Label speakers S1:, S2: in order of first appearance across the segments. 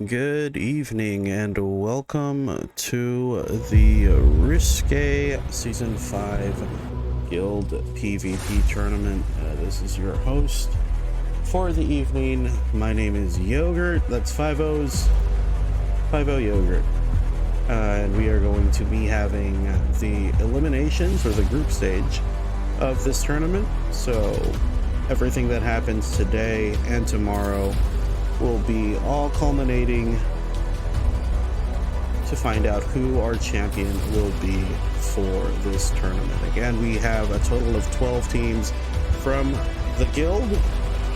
S1: Good evening and welcome to the Risque Season 5 Guild PvP Tournament. This is your host for the evening. My name is Yogurt. That's 5 O's. 5-0 Yogurt. And we are going to be having the eliminations or the group stage of this tournament. So everything that happens today and tomorrow will be all culminating to find out who our champion will be for this tournament. Again, we have a total of 12 teams from the guild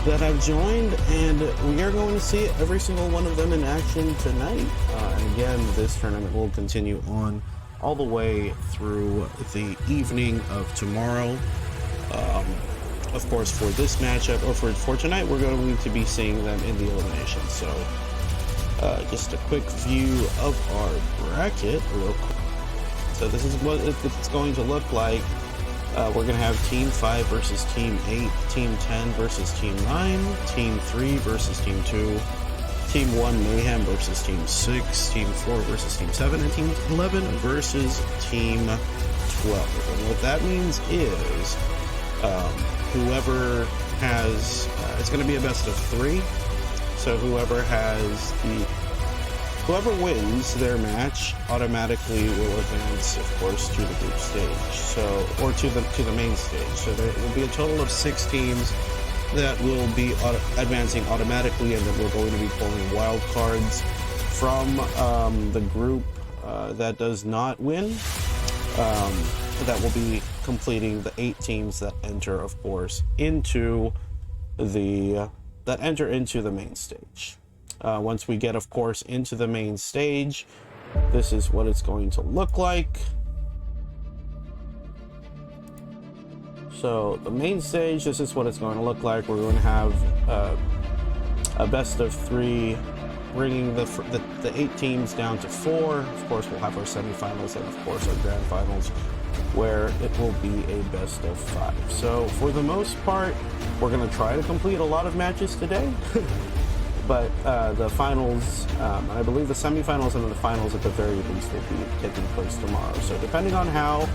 S1: that have joined, and we are going to see every single one of them in action tonight. And again, this tournament will continue on all the way through the evening of tomorrow. Of course, for this matchup, or for tonight, we're going to be seeing them in the elimination. So, just a quick view of our bracket real quick. So this is what it's going to look like. We're going to have Team 5 versus Team 8, Team 10 versus Team 9, Team 3 versus Team 2, Team 1 Mayhem versus Team 6, Team 4 versus Team 7, and Team 11 versus Team 12. And what that means is whoever has, it's going to be a best of 3. So whoever wins their match automatically will advance, of course, to the group stage. So, or to the main stage. So there will be a total of 6 teams that will be advancing automatically, and then we're going to be pulling wild cards from the group that does not win. That will be completing the 8 teams that enter, of course, into the main stage. Once we get, of course, into the main stage, this is what it's going to look like. So the main stage, this is what it's going to look like. We're going to have a best of 3, bringing the 8 teams down to 4. Of course, we'll have our semifinals and, of course, our grand finals, where it will be a best of 5. So for the most part, we're going to try to complete a lot of matches today. But the finals, I believe the semifinals and the finals at the very least will be taking place tomorrow. So depending on how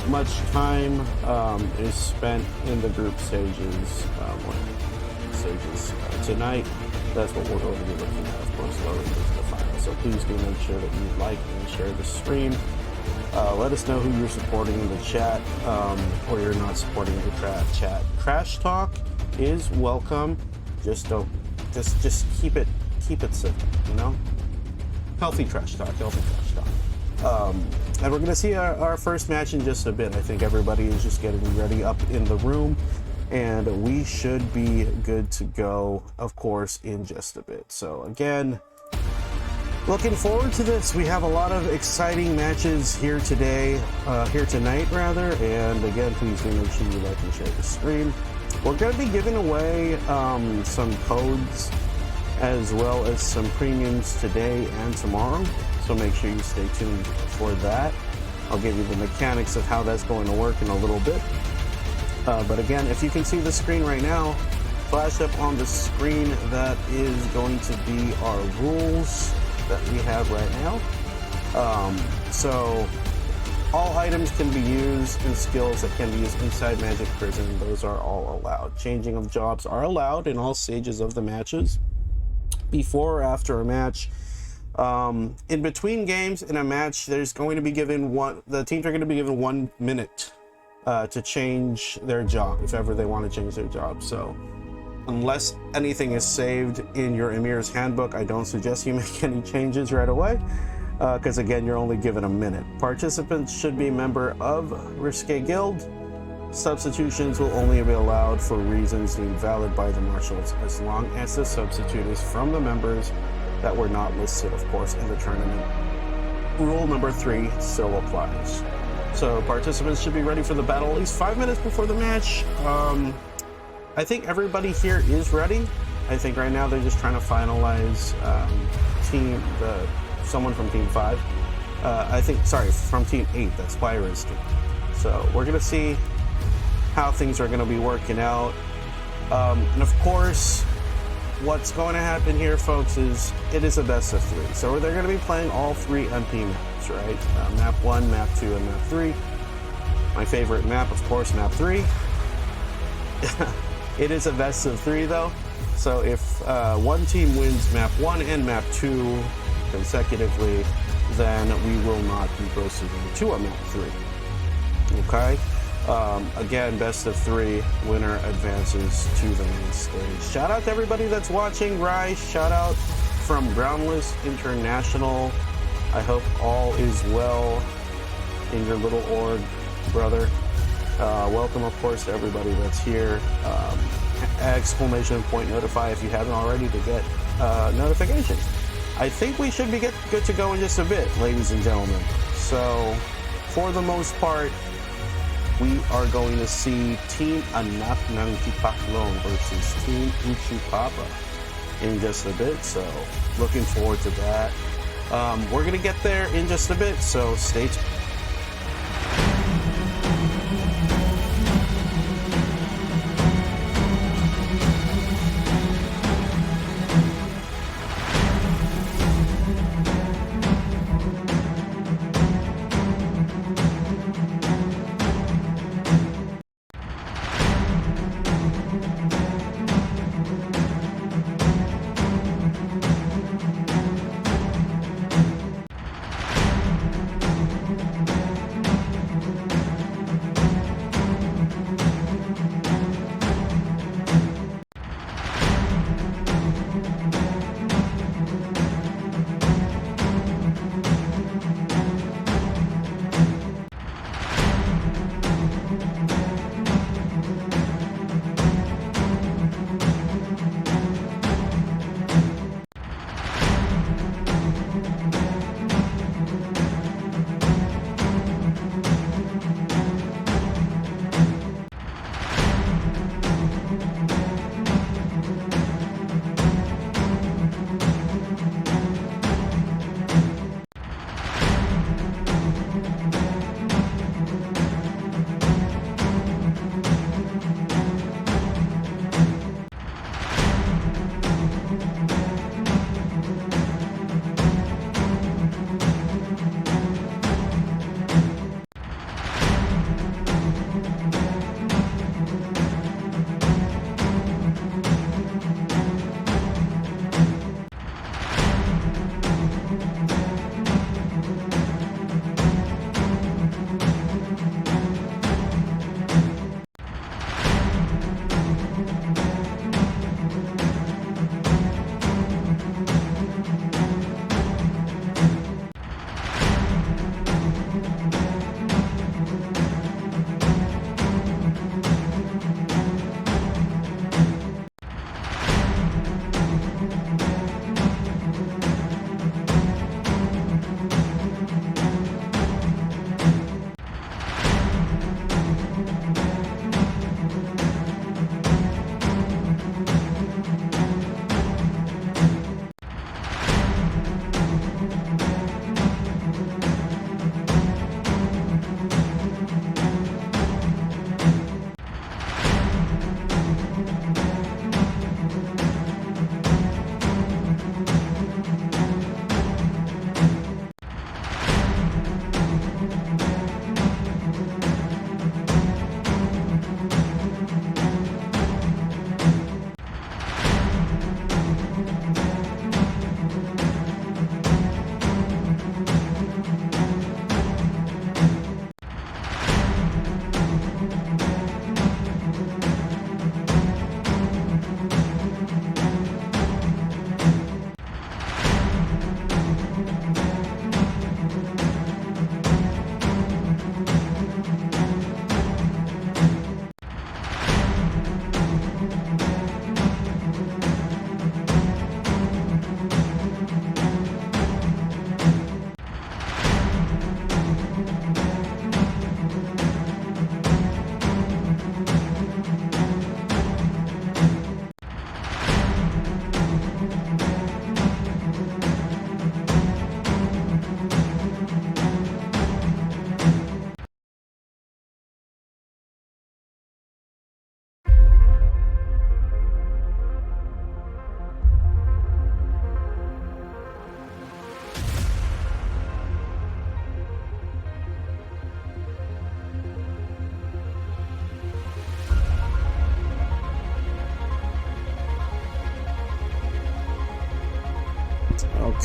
S1: much time is spent in the group stages, tonight, that's what we're going to be looking at, of course, loading into the finals. So please do make sure that you like and share the stream. Let us know who you're supporting in the chat, or you're not supporting the chat. Trash talk is welcome. Just keep it simple, you know? Healthy trash talk. And we're going to see our first match in just a bit. I think everybody is just getting ready up in the room, and we should be good to go, of course, in just a bit. So again, looking forward to this. We have a lot of exciting matches here tonight, and again, please do make sure you like and share the stream. We're going to be giving away some codes as well as some premiums today and tomorrow, so make sure you stay tuned for that. I'll give you the mechanics of how that's going to work in a little bit. But again, if you can see the screen right now, flash up on the screen, that is going to be our rules that we have right now. So all items can be used, and skills that can be used inside Magic Prison, those are all allowed. Changing of jobs are allowed in all stages of the matches, before or after a match. In between games in a match, there's going to be given the teams are going to be given 1 minute to change their job, if ever they want to change their job. So unless anything is saved in your Emir's handbook, I don't suggest you make any changes right away, because again, you're only given a minute. Participants should be a member of Risque Guild. Substitutions will only be allowed for reasons deemed valid by the marshals, as long as the substitute is from the members that were not listed, of course, in the tournament. Rule number 3 still applies. So participants should be ready for the battle at least 5 minutes before the match. I think everybody here is ready. I think right now they're just trying to finalize someone from Team 5. From Team 8, that's why Risque. So we're going to see how things are going to be working out. And of course, what's going to happen here, folks, is it is a best of 3. So they're going to be playing all 3 MP maps, right? Map 1, Map 2, and Map 3. My favorite map, of course, Map 3. It is a best of 3, though. So if one team wins Map 1 and Map 2 consecutively, then we will not be proceeding to a Map 3. Okay? Again, best of 3, winner advances to the main stage. Shout out to everybody that's watching. Rai, shout out from Groundless International. I hope all is well in your little org, brother. Welcome, of course, to everybody that's here. Exclamation point notify if you haven't already to get notifications. I think we should be good to go in just a bit, ladies and gentlemen. So, for the most part, we are going to see Team Anak ng Tipaklong versus Team Uchipapa in just a bit. So, looking forward to that. We're going to get there in just a bit, so stay tuned.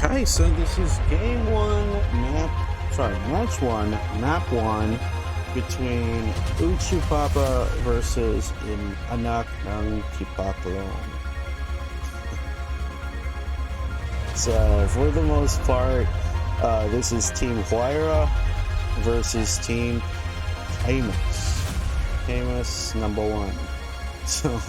S1: Okay, so this is match one, map one, between Uchupapa versus Anak ng Kipaklong. So for the most part, this is Team Huayra versus Team Famous number one. So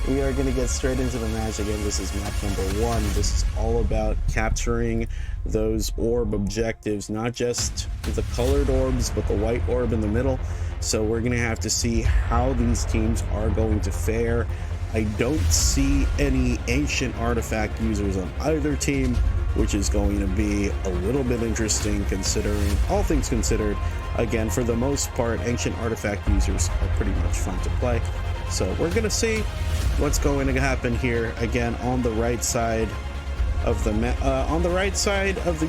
S1: we are going to get straight into the match. Again, this is map number one. This is all about capturing those orb objectives, not just the colored orbs, but the white orb in the middle. So we're going to have to see how these teams are going to fare. I don't see any ancient artifact users on either team, which is going to be a little bit interesting considering all things considered. Again, for the most part, ancient artifact users are pretty much fun to play. So we're going to see what's going to happen here. Again, on the right side of the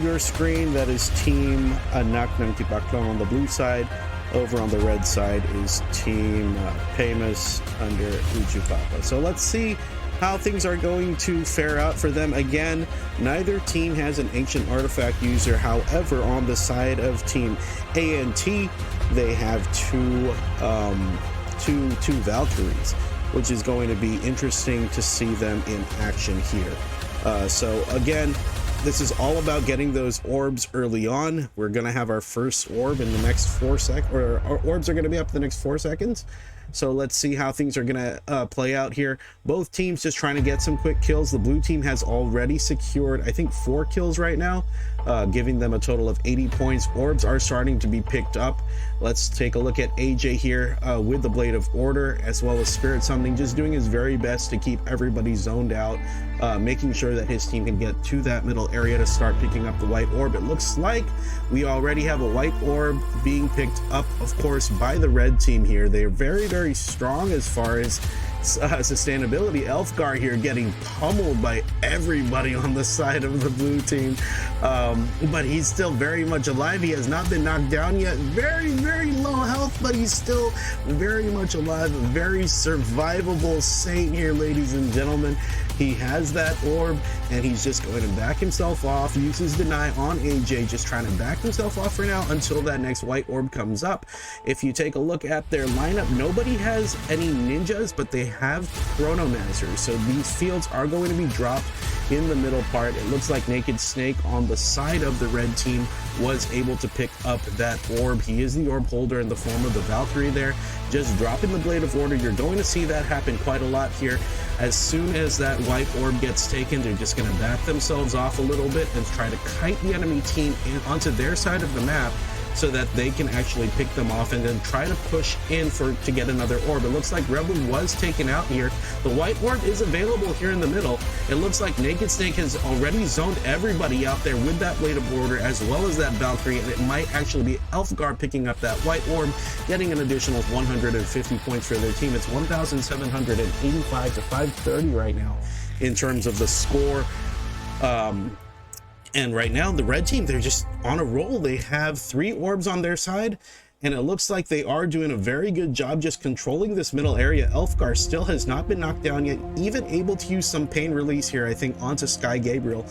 S1: your screen, that is Team Anak ng Kipaklong on the blue side. Over on the red side is Team Famous under Uchupapa. So let's see how things are going to fare out for them. Again, neither team has an ancient artifact user. However, on the side of Team ANT, they have two Valkyries, which is going to be interesting to see them in action here. So again, this is all about getting those orbs early on. We're going to have our first orb in the next 4 seconds, or our orbs are going to be up in the next 4 seconds. So let's see how things are going to play out here. Both teams just trying to get some quick kills. The blue team has already secured, I think, 4 kills right now, giving them a total of 80 points. Orbs are starting to be picked up. Let's take a look at AJ here with the Blade of Order, as well as Spirit Summoning, just doing his very best to keep everybody zoned out, making sure that his team can get to that middle area to start picking up the white orb. It looks like we already have a white orb being picked up, of course, by the red team here. They're very, very strong as far as sustainability. Elfgar here getting pummeled by everybody on the side of the blue team, but he's still very much alive. He has not been knocked down yet. Very, very low health, but he's still very much alive. A very survivable saint here, ladies and gentlemen. He has that orb, and he's just going to back himself off, uses Deny on AJ, just trying to back himself off for now until that next white orb comes up. If you take a look at their lineup, nobody has any ninjas, but they have chronomancers, so these fields are going to be dropped in the middle part. It looks like Naked Snake on the side of the red team was able to pick up that orb. He is the orb holder in the form of the Valkyrie there, just dropping the Blade of Order. You're going to see that happen quite a lot here. As soon as that white orb gets taken, they're just going to back themselves off a little bit and try to kite the enemy team onto their side of the map, so that they can actually pick them off and then try to push in to get another orb. It looks like Rebel was taken out here. The white orb is available here in the middle. It looks like Naked Snake has already zoned everybody out there with that Blade of Order, as well as that Valkyrie, and it might actually be Elfgar picking up that white orb, getting an additional 150 points for their team. It's 1,785 to 530 right now in terms of the score. And right now, the red team, they're just on a roll. They have 3 orbs on their side, and it looks like they are doing a very good job just controlling this middle area. Elfgar still has not been knocked down yet, even able to use some pain release here, I think, onto Sky Gabriel.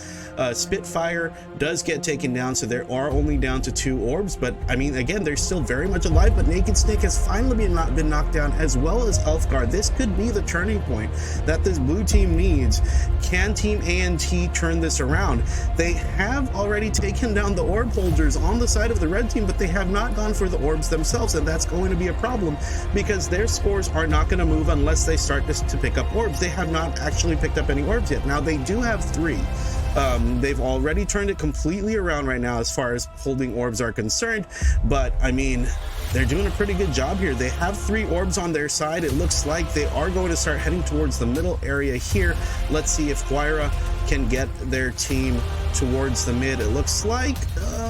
S1: Spitfire does get taken down, so there are only down to 2 orbs, but I mean, again, they're still very much alive. But Naked Snake has finally been knocked down, as well as Elfgar. This could be the turning point that this blue team needs. Can Team ANT turn this around? They have already taken down the orb holders on the side of the red team, but they have not gone for the orbs themselves, and that's going to be a problem because their scores are not going to move unless they start to pick up orbs. They have not actually picked up any orbs yet. Now they do have 3. They've already turned it completely around right now as far as holding orbs are concerned, but I mean, they're doing a pretty good job here. They have 3 orbs on their side. It looks like they are going to start heading towards the middle area here. Let's see if Huayra can get their team towards the mid. It looks like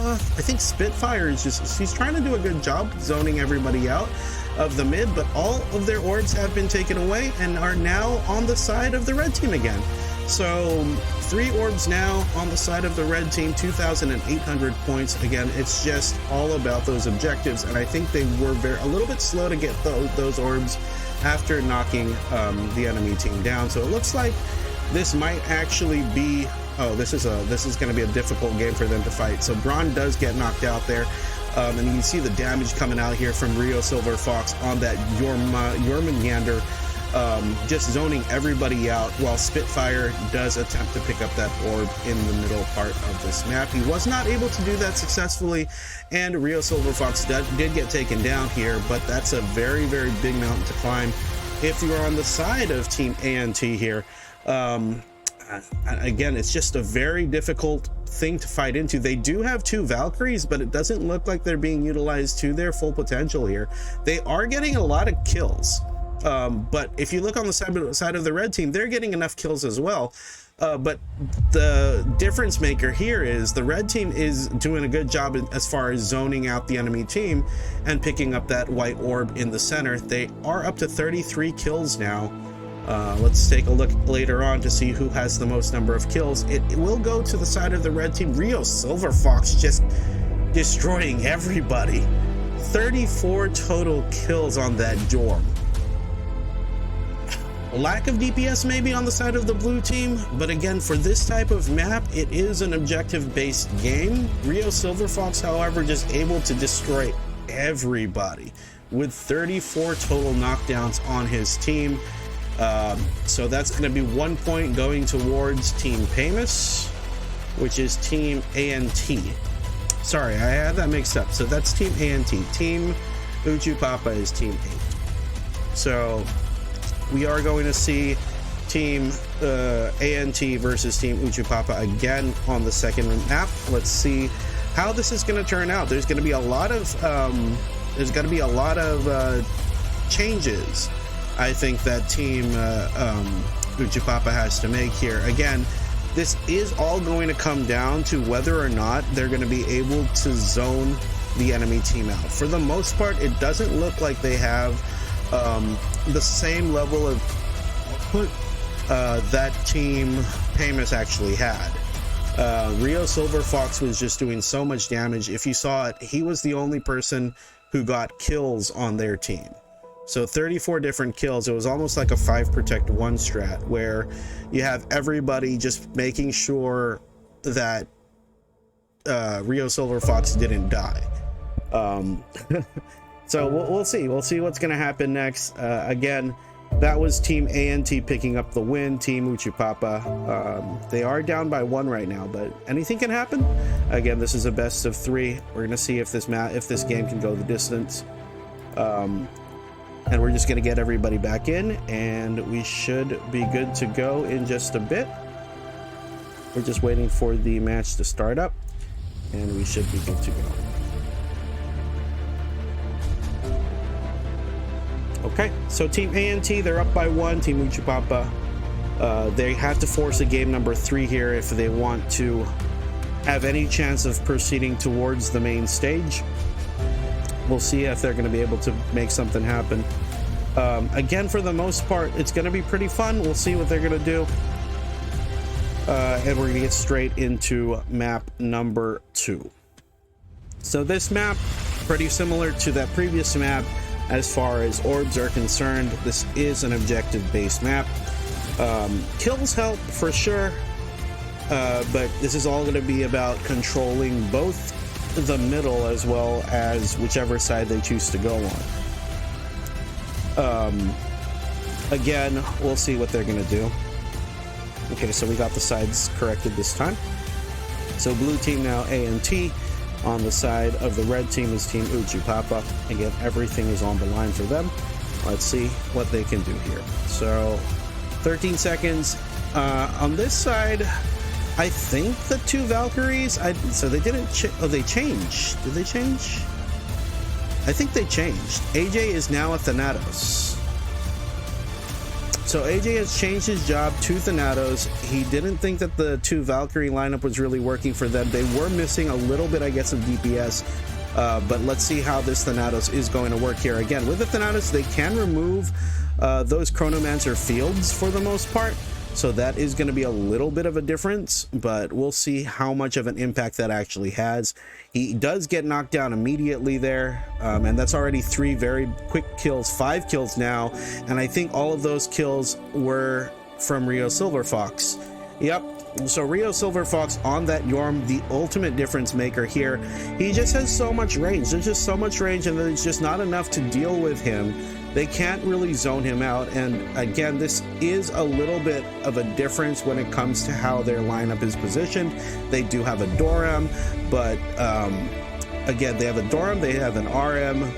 S1: I think Spitfire is she's trying to do a good job zoning everybody out of the mid, but all of their orbs have been taken away and are now on the side of the red team again. So 3 orbs now on the side of the red team, 2,800 points. Again, it's just all about those objectives, and I think they were a little bit slow to get those orbs after knocking the enemy team down. So it looks like this might actually be oh, this is going to be a difficult game for them to fight. So Braun does get knocked out there. And you can see the damage coming out here from Rio Silver Fox on that Jormungandr, just zoning everybody out, while Spitfire does attempt to pick up that orb in the middle part of this map. He was not able to do that successfully, and Rio Silver Fox did get taken down here, but that's a very, very big mountain to climb if you are on the side of Team ANT here. Again, it's just a very difficult thing to fight into. They do have 2 Valkyries, but it doesn't look like they're being utilized to their full potential here. They are getting a lot of kills, but if you look on the side of the red team, they're getting enough kills as well. But the difference maker here is the red team is doing a good job as far as zoning out the enemy team and picking up that white orb in the center. They are up to 33 kills now. Let's take a look later on to see who has the most number of kills. It will go to the side of the red team. Rio Silver Fox just destroying everybody. 34 total kills on that Jorm. A lack of DPS maybe on the side of the blue team, but again, for this type of map, it is an objective-based game. Rio Silver Fox, however, just able to destroy everybody with 34 total knockdowns on his team. So that's going to be 1 point going towards Team Pamus, which is Team ANT. Sorry, I had that mixed up. So that's Team ANT. Team Uchupapa is Team 8. So we are going to see Team ANT versus Team Uchupapa again on the second map. Let's see how this is going to turn out. There's going to be a lot of changes, I think, that Team Uchupapa has to make here. Again, this is all going to come down to whether or not they're going to be able to zone the enemy team out. For the most part, it doesn't look like they have the same level of output that Team Pamus actually had. Rio Silver Fox was just doing so much damage. If you saw it, he was the only person who got kills on their team. So 34 different kills. It was almost like a 5 protect 1 strat, where you have everybody just making sure that Rio Silver Fox didn't die. So we'll see what's going to happen next. Again, that was Team ANT picking up the win. Team Uchupapa, they are down by 1 right now, but anything can happen. Again, this is a best of 3. We're going to see if this game can go the distance. And we're just going to get everybody back in, and we should be good to go in just a bit. We're just waiting for the match to start up, and we should be good to go. Okay, so Team ANT, they're up by 1. Team Uchupapa, they have to force a game number 3 here if they want to have any chance of proceeding towards the main stage. We'll see if they're going to be able to make something happen. Again, for the most part, it's going to be pretty fun. We'll see what they're going to do. And we're going to get straight into map number 2. So this map, pretty similar to that previous map as far as orbs are concerned. This is an objective-based map. Kills help for sure, but this is all going to be about controlling both the middle as well as whichever side they choose to go on. Again, we'll see what they're gonna do. Okay, so we got the sides corrected this time. So blue team now ANT. On the side of the red team is Team Uchupapa. Again, everything is on the line for them. Let's see what they can do here. So 13 seconds. On this side, I think the 2 Valkyries, so they didn't, they changed. Did they change? I think they changed. AJ is now a Thanatos. So AJ has changed his job to Thanatos. He didn't think that the 2 Valkyrie lineup was really working for them. They were missing a little bit, I guess, of DPS. But let's see how this Thanatos is going to work here. Again, with the Thanatos, they can remove those Chronomancer fields for the most part. So that is going to be a little bit of a difference, but we'll see how much of an impact that actually has. He does get knocked down immediately there, and that's already 3 very quick kills, 5 kills now, and I think all of those kills were from Rio Silver Fox. Yep, So Rio Silver Fox on that Yorm, the ultimate difference maker here. He just has so much range. There's just so much range, and there's just not enough to deal with him. They can't really zone him out. And again, this is a little bit of a difference when it comes to how their lineup is positioned. They do have a Doram, but again, they have a Doram, they have an RM.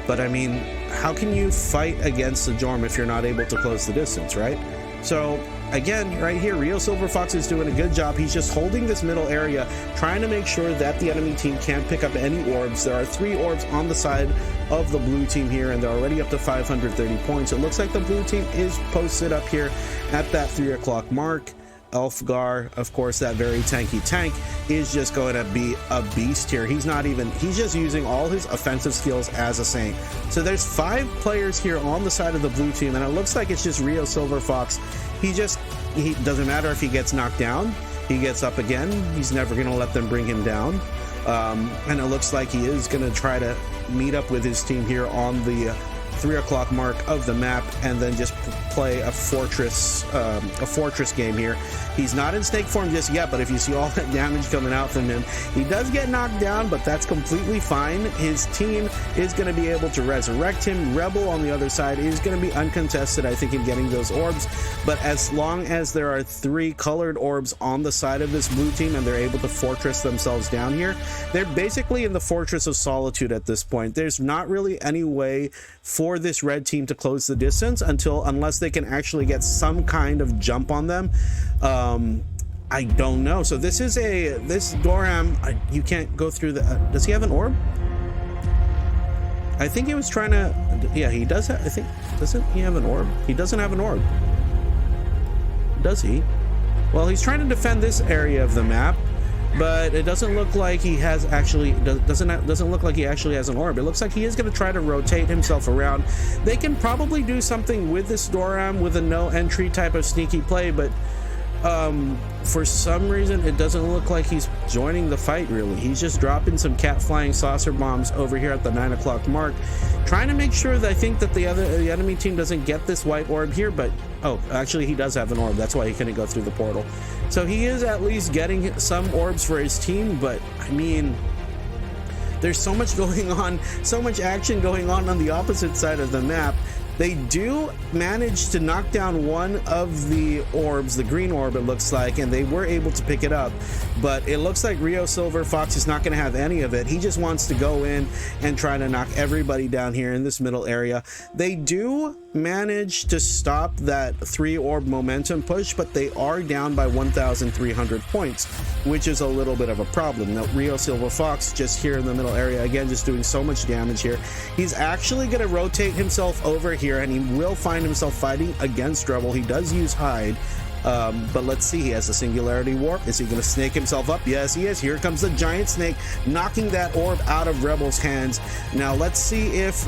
S1: But I mean, how can you fight against the Dorm if you're not able to close the distance, right? So again, right here, Rio Silver Fox is doing a good job. He's just holding this middle area, trying to make sure that the enemy team can't pick up any orbs. There are 3 orbs on the side of the blue team here, and they're already up to 530 points. It looks like the blue team is posted up here at that 3 o'clock mark. Elfgar, of course, that very tanky tank, is just going to be a beast here. He's just using all his offensive skills as a saint. So there's 5 players here on the side of the blue team, and it looks like it's just Rio Silver Fox. He doesn't matter if he gets knocked down, he gets up again. He's never going to let them bring him down. And it looks like he is going to try to meet up with his team here on the 3 o'clock mark of the map, and then just play a fortress game here. He's not in snake form just yet, but if you see all that damage coming out from him, he does get knocked down, but that's completely fine. His team is going to be able to resurrect him. Rebel on the other side is going to be uncontested, I think, in getting those orbs, but as long as there are 3 colored orbs on the side of this blue team and they're able to fortress themselves down here, they're basically in the Fortress of Solitude at this point. There's not really any way for this red team to close the distance unless they can actually get some kind of jump on them. I don't know. So this Doram, you can't go through the does he have an orb? I think he was trying to, yeah, he does have, I think, doesn't he have an orb? He doesn't have an orb, does he? Well, he's trying to defend this area of the map, but it doesn't look like he has actually, doesn't look like he actually has an orb. It looks like he is going to try to rotate himself around. They can probably do something with this Doram with a no entry type of sneaky play, but for some reason it doesn't look like he's joining the fight really. He's just dropping some cat flying saucer bombs over here at the 9 o'clock mark, trying to make sure that I think that the enemy team doesn't get this white orb here. But oh, actually he does have an orb, that's why he couldn't go through the portal. So he is at least getting some orbs for his team, but I mean, there's so much going on, so much action going on the opposite side of the map. They do manage to knock down one of the orbs, the green orb it looks like, and they were able to pick it up, but it looks like Rio Silver Fox is not going to have any of it. He just wants to go in and try to knock everybody down here in this middle area. They do manage to stop that 3 orb momentum push, but they are down by 1,300 points, which is a little bit of a problem. Now Rio Silver Fox just here in the middle area, again, just doing so much damage here. He's actually going to rotate himself over here, and he will find himself fighting against Rebel. He does use hide, but let's see, he has a singularity warp. Is he going to snake himself up? Yes, he is. Here comes the giant snake, knocking that orb out of Rebel's hands. Now let's see if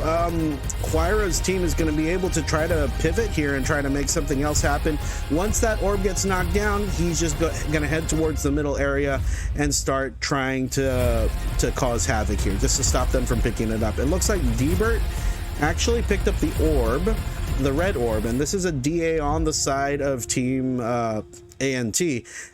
S1: Quira's team is going to be able to try to pivot here and try to make something else happen. Once that orb gets knocked down, he's just going to head towards the middle area and start trying to cause havoc here, just to stop them from picking it up. It looks like Debert actually picked up the orb, the red orb, and this is a DA on the side of team ANT.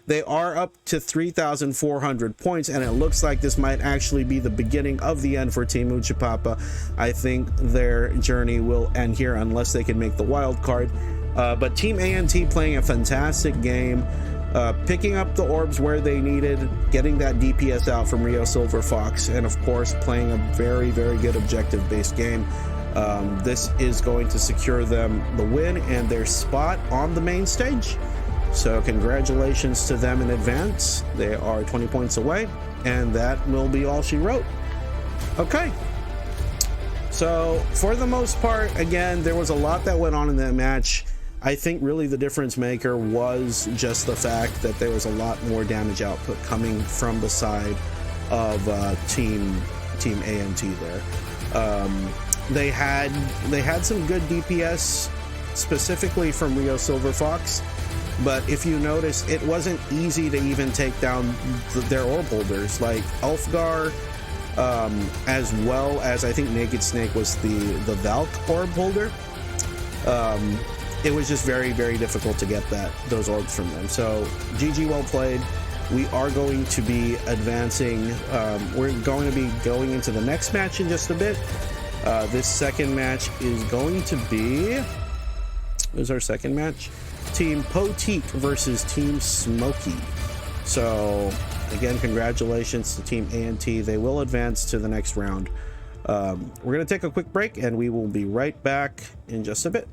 S1: They are up to 3,400 points, and it looks like this might actually be the beginning of the end for Team Uchipapa. I think their journey will end here unless they can make the wild card. But Team ANT playing a fantastic game, picking up the orbs where they needed, getting that DPS out from Rio Silver Fox, and of course playing a very, very good objective based game. This is going to secure them the win and their spot on the main stage. So congratulations to them in advance. They are 20 points away, and that will be all she wrote. Okay. So for the most part, again, there was a lot that went on in that match. I think really the difference maker was just the fact that there was a lot more damage output coming from the side of team ANT there. They had some good DPS, specifically from Rio Silver Fox, but if you notice, it wasn't easy to even take down their orb holders like Ulfgar, as well as I think Naked Snake was the Valk orb holder. it was just very, very difficult to get those orbs from them. So GG, well played. We are going to be advancing. We're going to be going into the next match in just a bit. This second match is going to be... What is our second match? Team Poteet versus Team Smokey. So again, congratulations to Team ANT. They will advance to the next round. We're going to take a quick break and we will be right back in just a bit.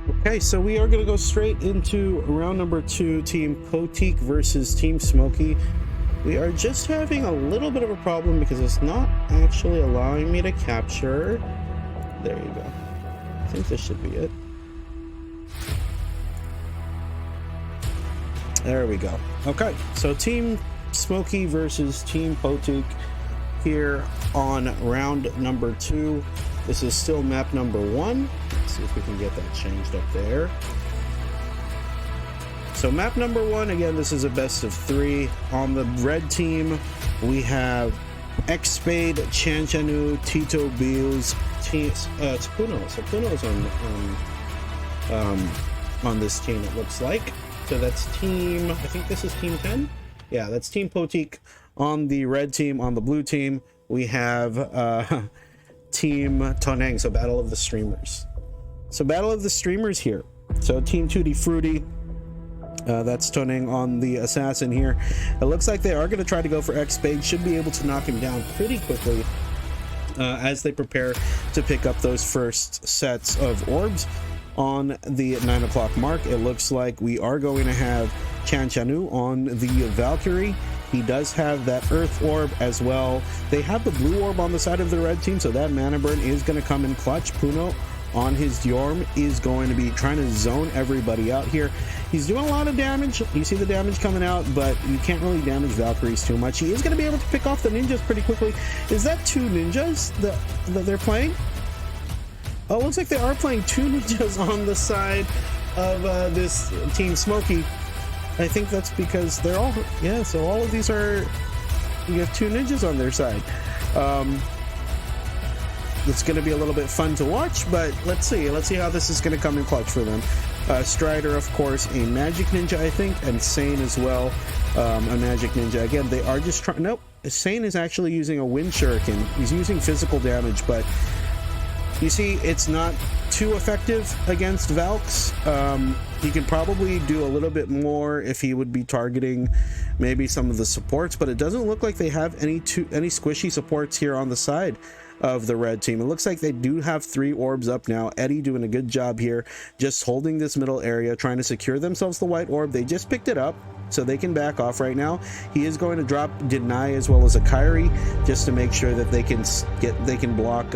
S1: Okay, so we are going to go straight into round number 2, Team Poteek versus Team Smoky. We are just having a little bit of a problem because it's not actually allowing me to capture. There you go. I think this should be it. There we go. Okay, so Team Smoky versus Team Poteek here on round number 2. This is still map number 1. Let's see if we can get that changed up there. So map number 1, again, this is a best of 3. On the red team, we have X-Spade, Chanchanu, Tito Beals, it's Puno. So Puno's on this team, it looks like. So that's team, I think this is team 10. Yeah, that's Team Poteek on the red team. On the blue team, we have Team Toneng, so Battle of the Streamers. So Battle of the Streamers here. So Team Tutti Frutti, that's Toneng on the Assassin here. It looks like they are going to try to go for X-Spade. Should be able to knock him down pretty quickly as they prepare to pick up those first sets of orbs. On the 9 o'clock mark, it looks like we are going to have Chanchanu on the Valkyrie. He does have that Earth Orb as well. They have the blue orb on the side of the red team, so that mana burn is going to come in clutch. Puno on his Diorm is going to be trying to zone everybody out here. He's doing a lot of damage. You see the damage coming out, but you can't really damage Valkyries too much. He is going to be able to pick off the ninjas pretty quickly. Is that 2 ninjas that they're playing? Oh, it looks like they are playing 2 ninjas on the side of this Team Smoky. I think that's because they're all, yeah, so all of these are, you have 2 ninjas on their side. It's going to be a little bit fun to watch, but let's see how this is going to come in clutch for them. Strider, of course, a magic ninja, I think, and Sane as well, a magic ninja. Again, they are just trying, nope, Sane is actually using a wind shuriken. He's using physical damage, but you see, it's not too effective against Valks. He could probably do a little bit more if he would be targeting maybe some of the supports, but it doesn't look like they have any squishy supports here on the side of the red team. It looks like they do have 3 orbs up now. Eddie doing a good job here, just holding this middle area, trying to secure themselves the white orb. They just picked it up, so they can back off right now. He is going to drop Deny as well as a Kyrie, just to make sure that they can block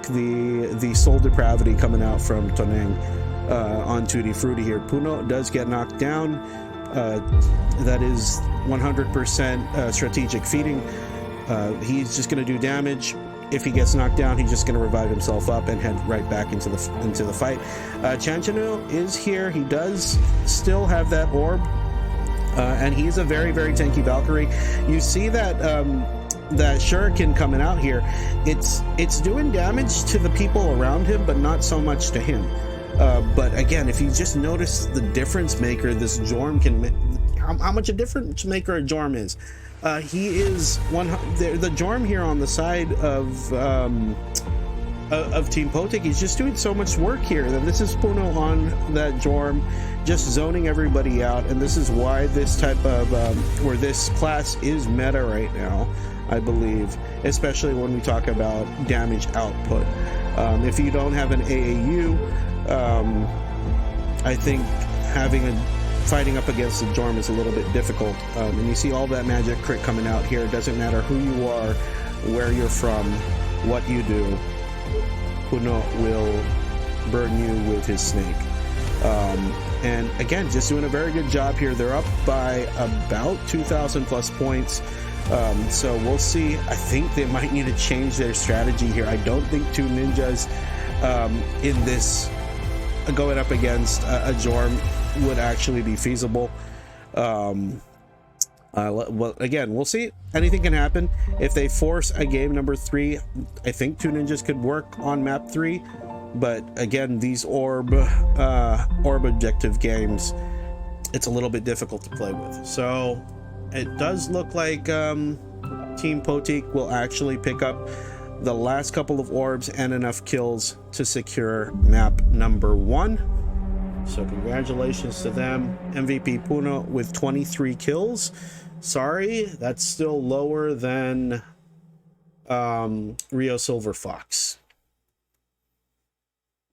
S1: the Soul Depravity coming out from Toneng on Tutti Frutti here. Puno does get knocked down. That is 100% strategic feeding. He's just going to do damage. If he gets knocked down, he's just going to revive himself up and head right back into the fight. Chanchanu is here. He does still have that orb, and he's a very, very tanky Valkyrie. You see that that shuriken coming out here, it's doing damage to the people around him, but not so much to him. But again, if you just notice the difference maker this Jorm can make, how much a difference maker a Jorm is. He is the Jorm here on the side of Team Poteek. He's just doing so much work here. And this is Puno on that Jorm, just zoning everybody out, and this is why this type of or this class is meta right now, I believe, especially when we talk about damage output. If you don't have an AAU, I think fighting up against the Jorm is a little bit difficult. And you see all that magic crit coming out here. It doesn't matter who you are, where you're from, what you do, Puno will burn you with his snake. And again, just doing a very good job here. They're up by about 2,000 plus points. So we'll see. I think they might need to change their strategy here. I don't think 2 ninjas in this going up against a Jorm would actually be feasible. Well, again, we'll see. Anything can happen. If they force a game number 3, I think 2 ninjas could work on map 3. But again, these orb objective games, it's a little bit difficult to play with. So it does look like Team Poteek will actually pick up the last couple of orbs and enough kills to secure map number 1. So congratulations to them. MVP Puno with 23 kills. Sorry, that's still lower than Rio Silver Fox.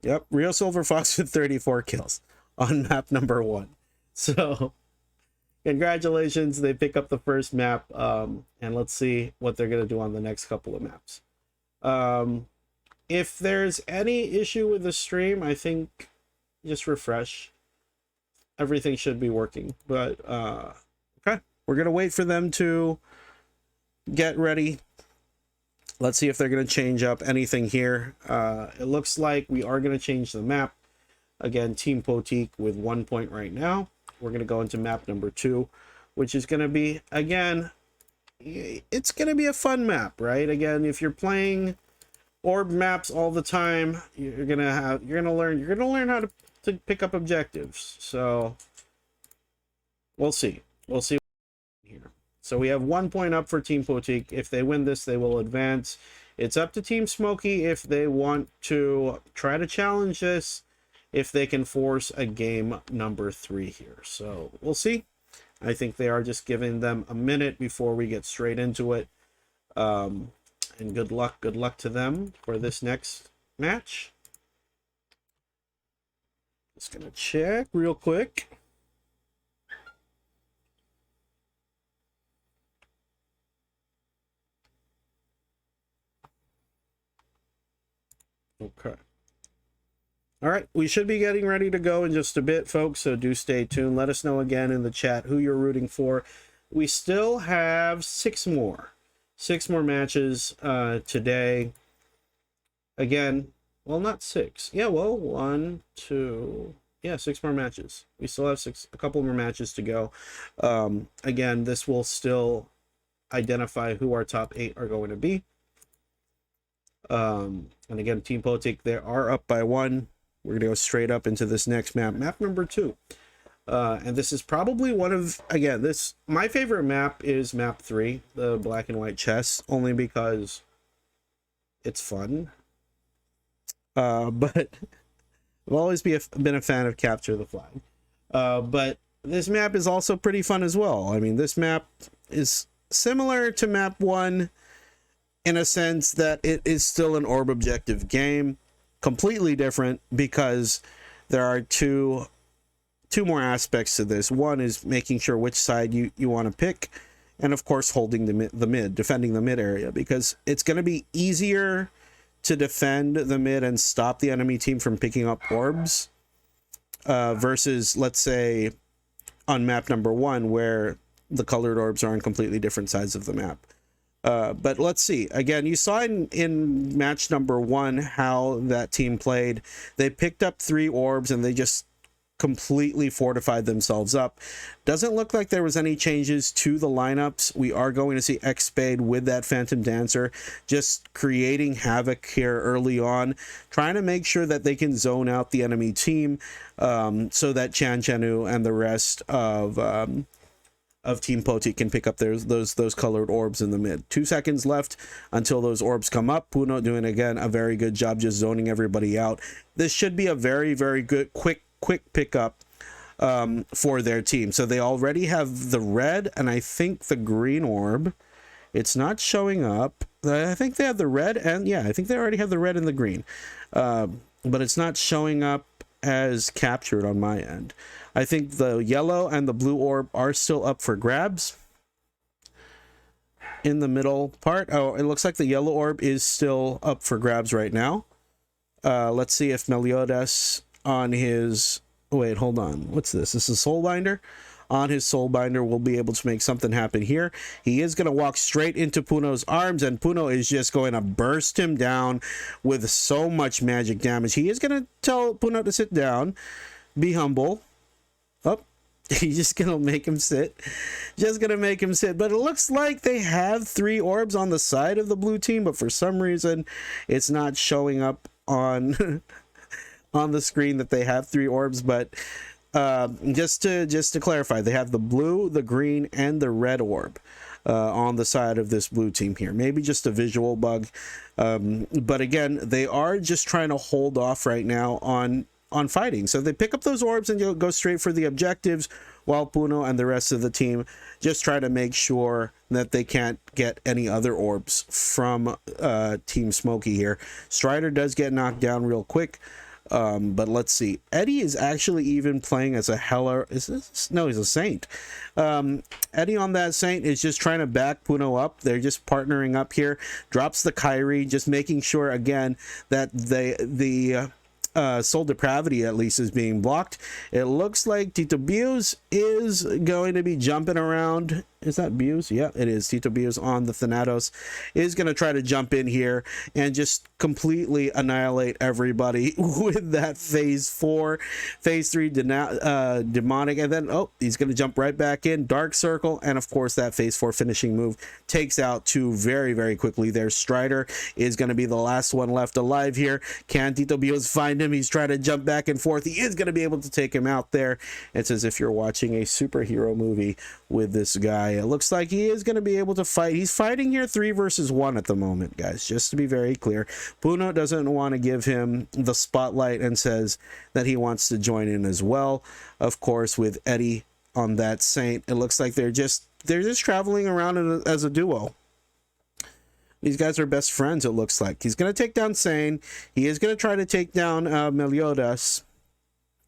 S1: Yep, Rio Silver Fox with 34 kills on map number 1. So, congratulations, they pick up the first map, and let's see what they're going to do on the next couple of maps. If there's any issue with the stream, I think just refresh. Everything should be working, but okay, we're going to wait for them to get ready. Let's see if they're going to change up anything here. It looks like we are going to change the map. Again, Team Potique with 1 point right now. We're going to go into map number 2, which is going to be, again, it's going to be a fun map, right? Again, if you're playing orb maps all the time, you're going to learn how to pick up objectives. So we'll see here. So we have 1 point up for Team Potique. If they win this, they will advance. It's up to Team Smoky if they want to try to challenge this, if they can force a game number 3 here. So we'll see. I think they are just giving them a minute before we get straight into it. And good luck to them for this next match. Just gonna check real quick. Okay. All right, we should be getting ready to go in just a bit, folks, so do stay tuned. Let us know again in the chat who you're rooting for. We still have 6 more matches today. Again, well, not 6. Yeah, well, 1, 2, yeah, 6 more matches. We still have a couple more matches to go. Again, this will still identify who our top 8 are going to be. And again, Team Potique, they are up by 1. We're going to go straight up into this next map number 2. And this is probably one of, again, my favorite map is map 3, the black and white chess, only because it's fun. But I've always been a fan of Capture the Flag. But this map is also pretty fun as well. I mean, this map is similar to map 1 in a sense that it is still an orb objective game. Completely different because there are two more aspects to this. One is making sure which side you want to pick, and of course holding the mid, defending the mid area, because it's going to be easier to defend the mid and stop the enemy team from picking up orbs versus, let's say, on map number 1 where the colored orbs are on completely different sides of the map. But let's see. Again, you saw in match number 1 how that team played. They picked up 3 orbs and they just completely fortified themselves up. Doesn't look like there was any changes to the lineups. We are going to see X-Spade with that Phantom Dancer just creating havoc here early on, trying to make sure that they can zone out the enemy team so that Chan Chenu and the rest of Team Potique can pick up those colored orbs in the mid. 2 seconds left until those orbs come up. Puno doing, again, a very good job just zoning everybody out. This should be a very, very good, quick pickup for their team. So they already have the red and I think the green orb. It's not showing up. I think they have the red and, yeah, I think they already have the red and the green. But it's not showing up as captured on my end. I think the yellow and the blue orb are still up for grabs in the middle part. Oh, it looks like the yellow orb is still up for grabs right now. Let's see if Meliodas on his... Wait, hold on. What's this? This is Soulbinder. On his Soulbinder will be able to make something happen here. He is going to walk straight into Puno's arms, and Puno is just going to burst him down with so much magic damage. He is going to tell Puno to sit down, be humble. Oh, he's just going to make him sit. Just going to make him sit. But it looks like they have 3 orbs on the side of the blue team, but for some reason, it's not showing up on... on the screen that they have 3 orbs. But just to clarify, they have the blue, the green, and the red orb on the side of this blue team here. Maybe just a visual bug, but again, they are just trying to hold off right now on fighting. So they pick up those orbs and you'll go straight for the objectives, while Puno and the rest of the team just try to make sure that they can't get any other orbs from Team Smoky here. Strider does get knocked down real quick. But let's see. Eddie is actually even playing as a Heller. Is this? No, he's a Saint. Eddie on that Saint is just trying to back Puno up. They're just partnering up here. Drops the Kyrie, just making sure again that the Soul Depravity at least is being blocked. It looks like Tito Bios is going to be jumping around. Is that Bios? Yeah, it is. Tito Bios on the Thanatos is going to try to jump in here and just completely annihilate everybody with that phase 4, phase 3 demonic, and then he's going to jump right back in, Dark Circle, and of course that phase 4 finishing move takes out 2 very, very quickly there. Strider is going to be the last one left alive here. Can Tito Bios find him? He's trying to jump back and forth. He is going to be able to take him out there. It's as if you're watching a superhero movie with this guy. It looks like he is going to be able to fight. He's fighting here 3 versus 1 at the moment, guys, just to be very clear. Puno doesn't want to give him the spotlight and says that he wants to join in as well. Of course, with Eddie on that Saint, it looks like they're just traveling around as a duo. These guys are best friends, it looks like. He's going to take down Sane. He is going to try to take down Meliodas.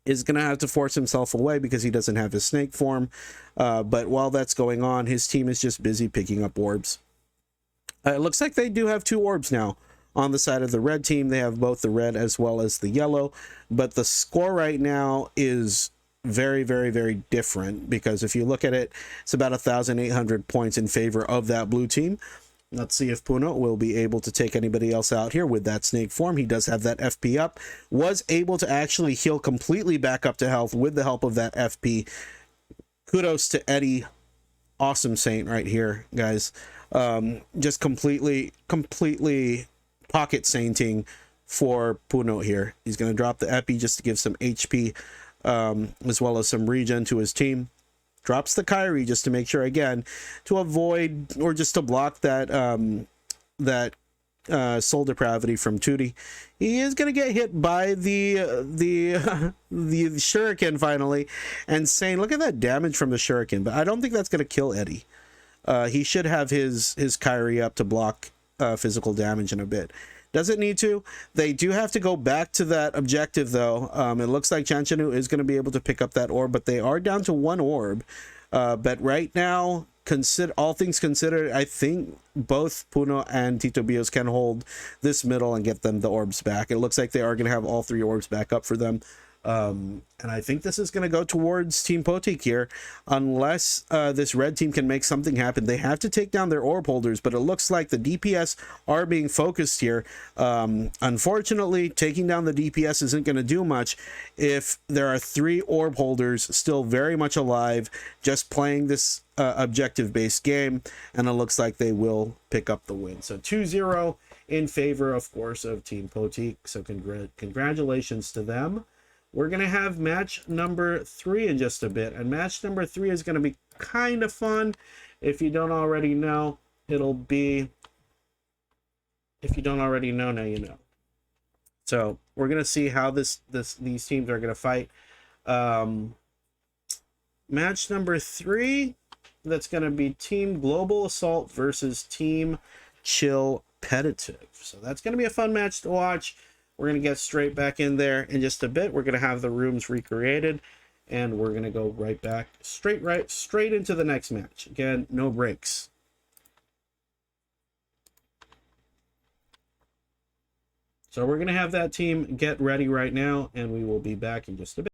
S1: Is going to have to force himself away because he doesn't have his snake form. But while that's going on, his team is just busy picking up orbs. It looks like they do have 2 orbs now. On the side of the red team, they have both the red as well as the yellow. But the score right now is very, very, very different. Because if you look at it, it's about 1,800 points in favor of that blue team. Let's see if Puno will be able to take anybody else out here with that snake form. He does have that FP up. Was able to actually heal completely back up to health with the help of that FP. Kudos to Eddie. Awesome Saint right here, guys. Just completely pocket sainting for Puno here. He's going to drop the Epi just to give some HP as well as some regen to his team. Drops the Kyrie just to make sure, again, to avoid or just to block that Soul Depravity from Tootie. He is going to get hit by the Shuriken finally, and saying, look at that damage from the Shuriken, but I don't think that's going to kill Eddie. He should have his Kyrie up to block physical damage in a bit. Doesn't need to. They do have to go back to that objective, though. It looks like Chanchanu is going to be able to pick up that orb, but they are down to 1 orb. But right now, all things considered, I think both Puno and Tito Bios can hold this middle and get them the orbs back. It looks like they are going to have all 3 orbs back up for them. And I think this is going to go towards Team Potik here, unless this red team can make something happen. They have to take down their orb holders, but it looks like the DPS are being focused here. Unfortunately, taking down the DPS isn't going to do much if there are 3 orb holders still very much alive, just playing this objective-based game, and it looks like they will pick up the win. So 2-0 in favor, of course, of Team Potik. So congratulations to them. We're going to have match number 3 in just a bit. And match number 3 is going to be kind of fun. If you don't already know, it'll be... If you don't already know, now you know. So we're going to see how these teams are going to fight. Match number 3, that's going to be Team Global Assault versus Team Chill Competitive. So that's going to be a fun match to watch. We're going to get straight back in there in just a bit. We're going to have the rooms recreated, and we're going to go right back, straight into the next match. Again, no breaks. So we're going to have that team get ready right now, and we will be back in just a bit.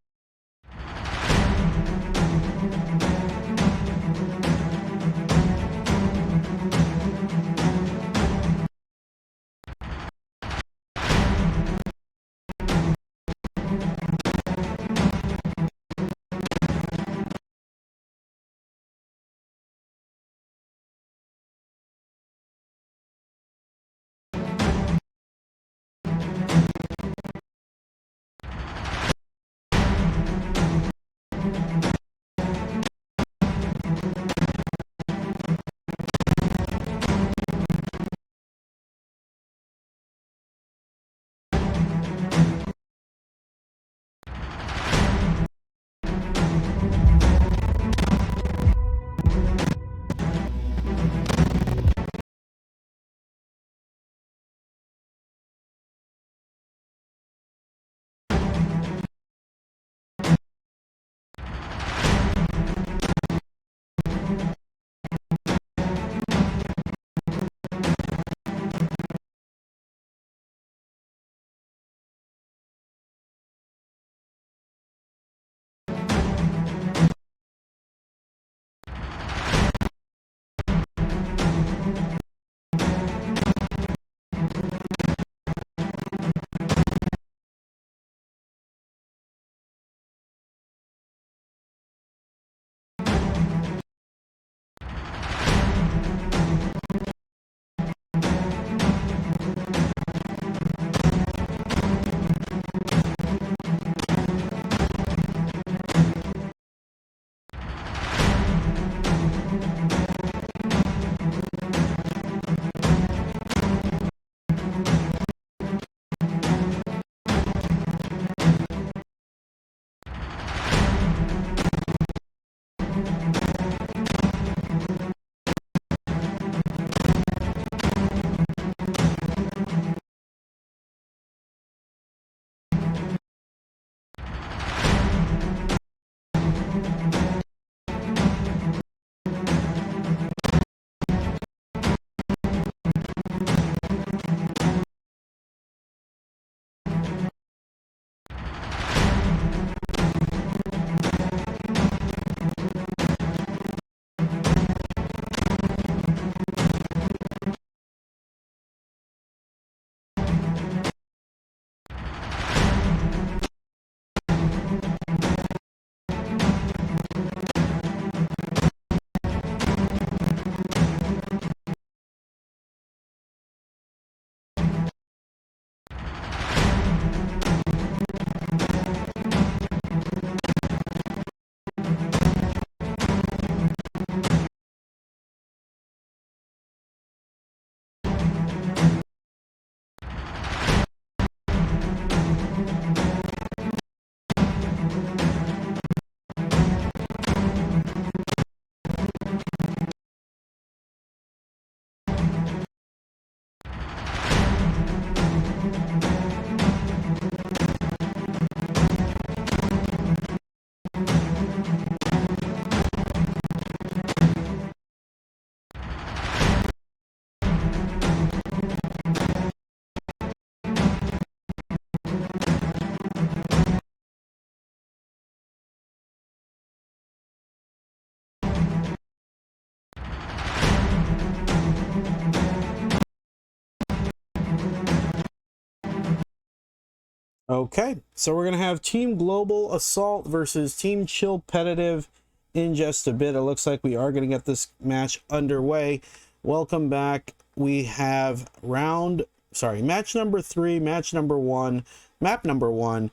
S1: Okay, so we're going to have Team Global Assault versus Team Chillpetitive in just a bit. It looks like we are going to get this match underway. Welcome back. We have match number 3, match number 1, map number 1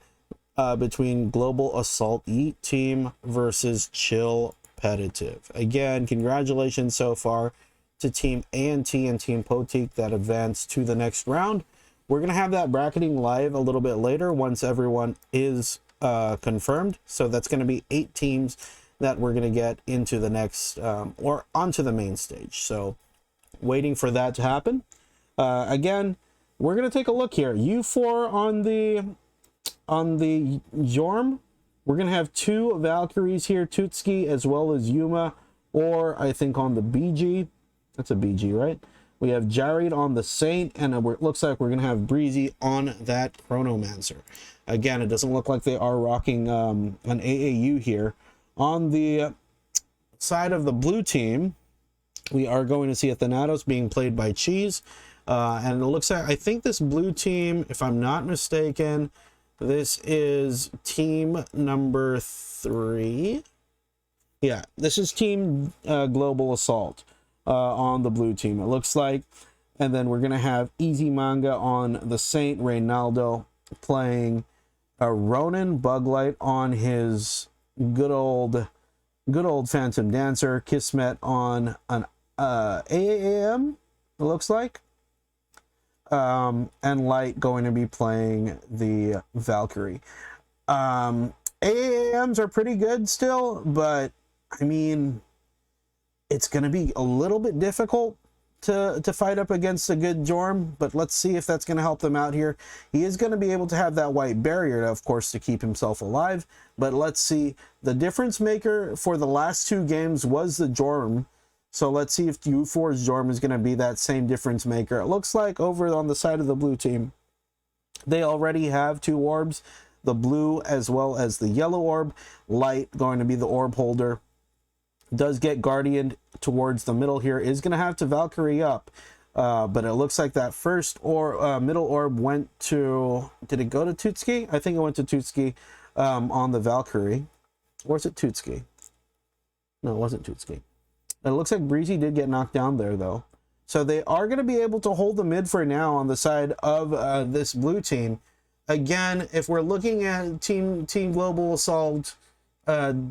S1: between Global Assault Yeet Team versus Chillpetitive. Again, congratulations so far to Team A&T and Team Poteek that advanced to the next round. We're going to have that bracketing live a little bit later once everyone is confirmed. So that's going to be 8 teams that we're going to get into the next or onto the main stage. So waiting for that to happen. Again, we're going to take a look here. U4 on the Jorm. We're going to have 2 Valkyries here, Tutski as well as Yuma, or I think on the BG. That's a BG, right? We have Jared on the Saint, and it looks like we're going to have Breezy on that Chronomancer. Again, it doesn't look like they are rocking an AAU here. On the side of the blue team, we are going to see a Thanatos being played by Cheese. And it looks like, I think this blue team, if I'm not mistaken, this is team number 3. Yeah, this is Team Global Assault. On the blue team, it looks like. And then we're gonna have Easy Manga on the Saint, Reynaldo playing a Ronin, Buglight on his good old Phantom Dancer, Kismet on an AAM, it looks like, and Light going to be playing the Valkyrie. AAMs are pretty good still, but I mean, it's going to be a little bit difficult to fight up against a good Jorm, but let's see if that's going to help them out here. He is going to be able to have that white barrier, of course, to keep himself alive, but let's see. The difference maker for the last 2 games was the Jorm, so let's see if U4's Jorm is going to be that same difference maker. It looks like over on the side of the blue team, they already have 2 orbs, the blue as well as the yellow orb. Light going to be the orb holder. Does get Guardian towards the middle here, is going to have to Valkyrie up, but it looks like that first middle orb went to, did it go to Tutski? I think it went to Tutski on the Valkyrie. Or is it Tutski? No, it wasn't Tutski. It looks like Breezy did get knocked down there though. So they are going to be able to hold the mid for now on the side of this blue team. Again, if we're looking at Team Global Assault,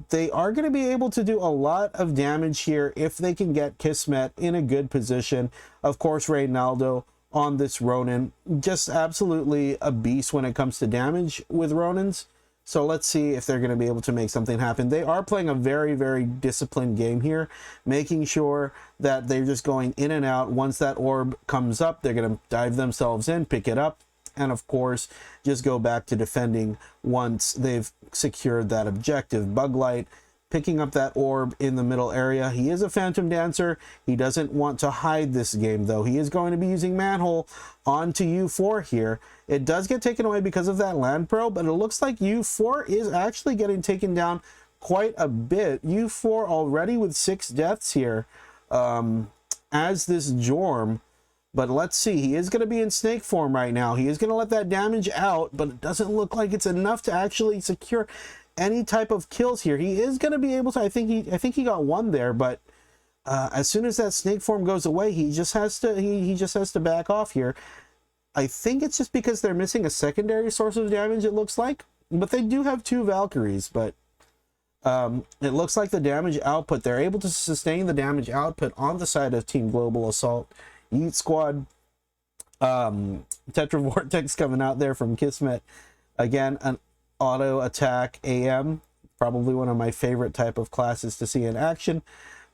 S1: they are going to be able to do a lot of damage here if they can get Kismet in a good position. Of course, Reynaldo on this Ronin, just absolutely a beast when it comes to damage with Ronins. So let's see if they're going to be able to make something happen. They are playing a very, very disciplined game here, making sure that they're just going in and out. Once that orb comes up, they're going to dive themselves in, pick it up, and of course just go back to defending once they've secured that objective. Buglight picking up that orb in the middle area. He is a Phantom Dancer. He doesn't want to hide this game though. He is going to be using Manhole onto U4 here. It does get taken away because of that land probe, but it looks like U4 is actually getting taken down quite a bit. U4 already with 6 deaths here as this Jorm. But let's see, he is going to be in snake form right now. He is going to let that damage out, but it doesn't look like it's enough to actually secure any type of kills here. He is going to be able to, I think he got 1 there, but as soon as that snake form goes away, he just has to he just has to back off here. I think it's just because they're missing a secondary source of damage, it looks like. But they do have 2 Valkyries, but it looks like the damage output, they're able to sustain the damage output on the side of Team Global Assault. Yeet Squad, Tetra Vortex coming out there from Kismet. Again, an auto attack AM, probably one of my favorite type of classes to see in action.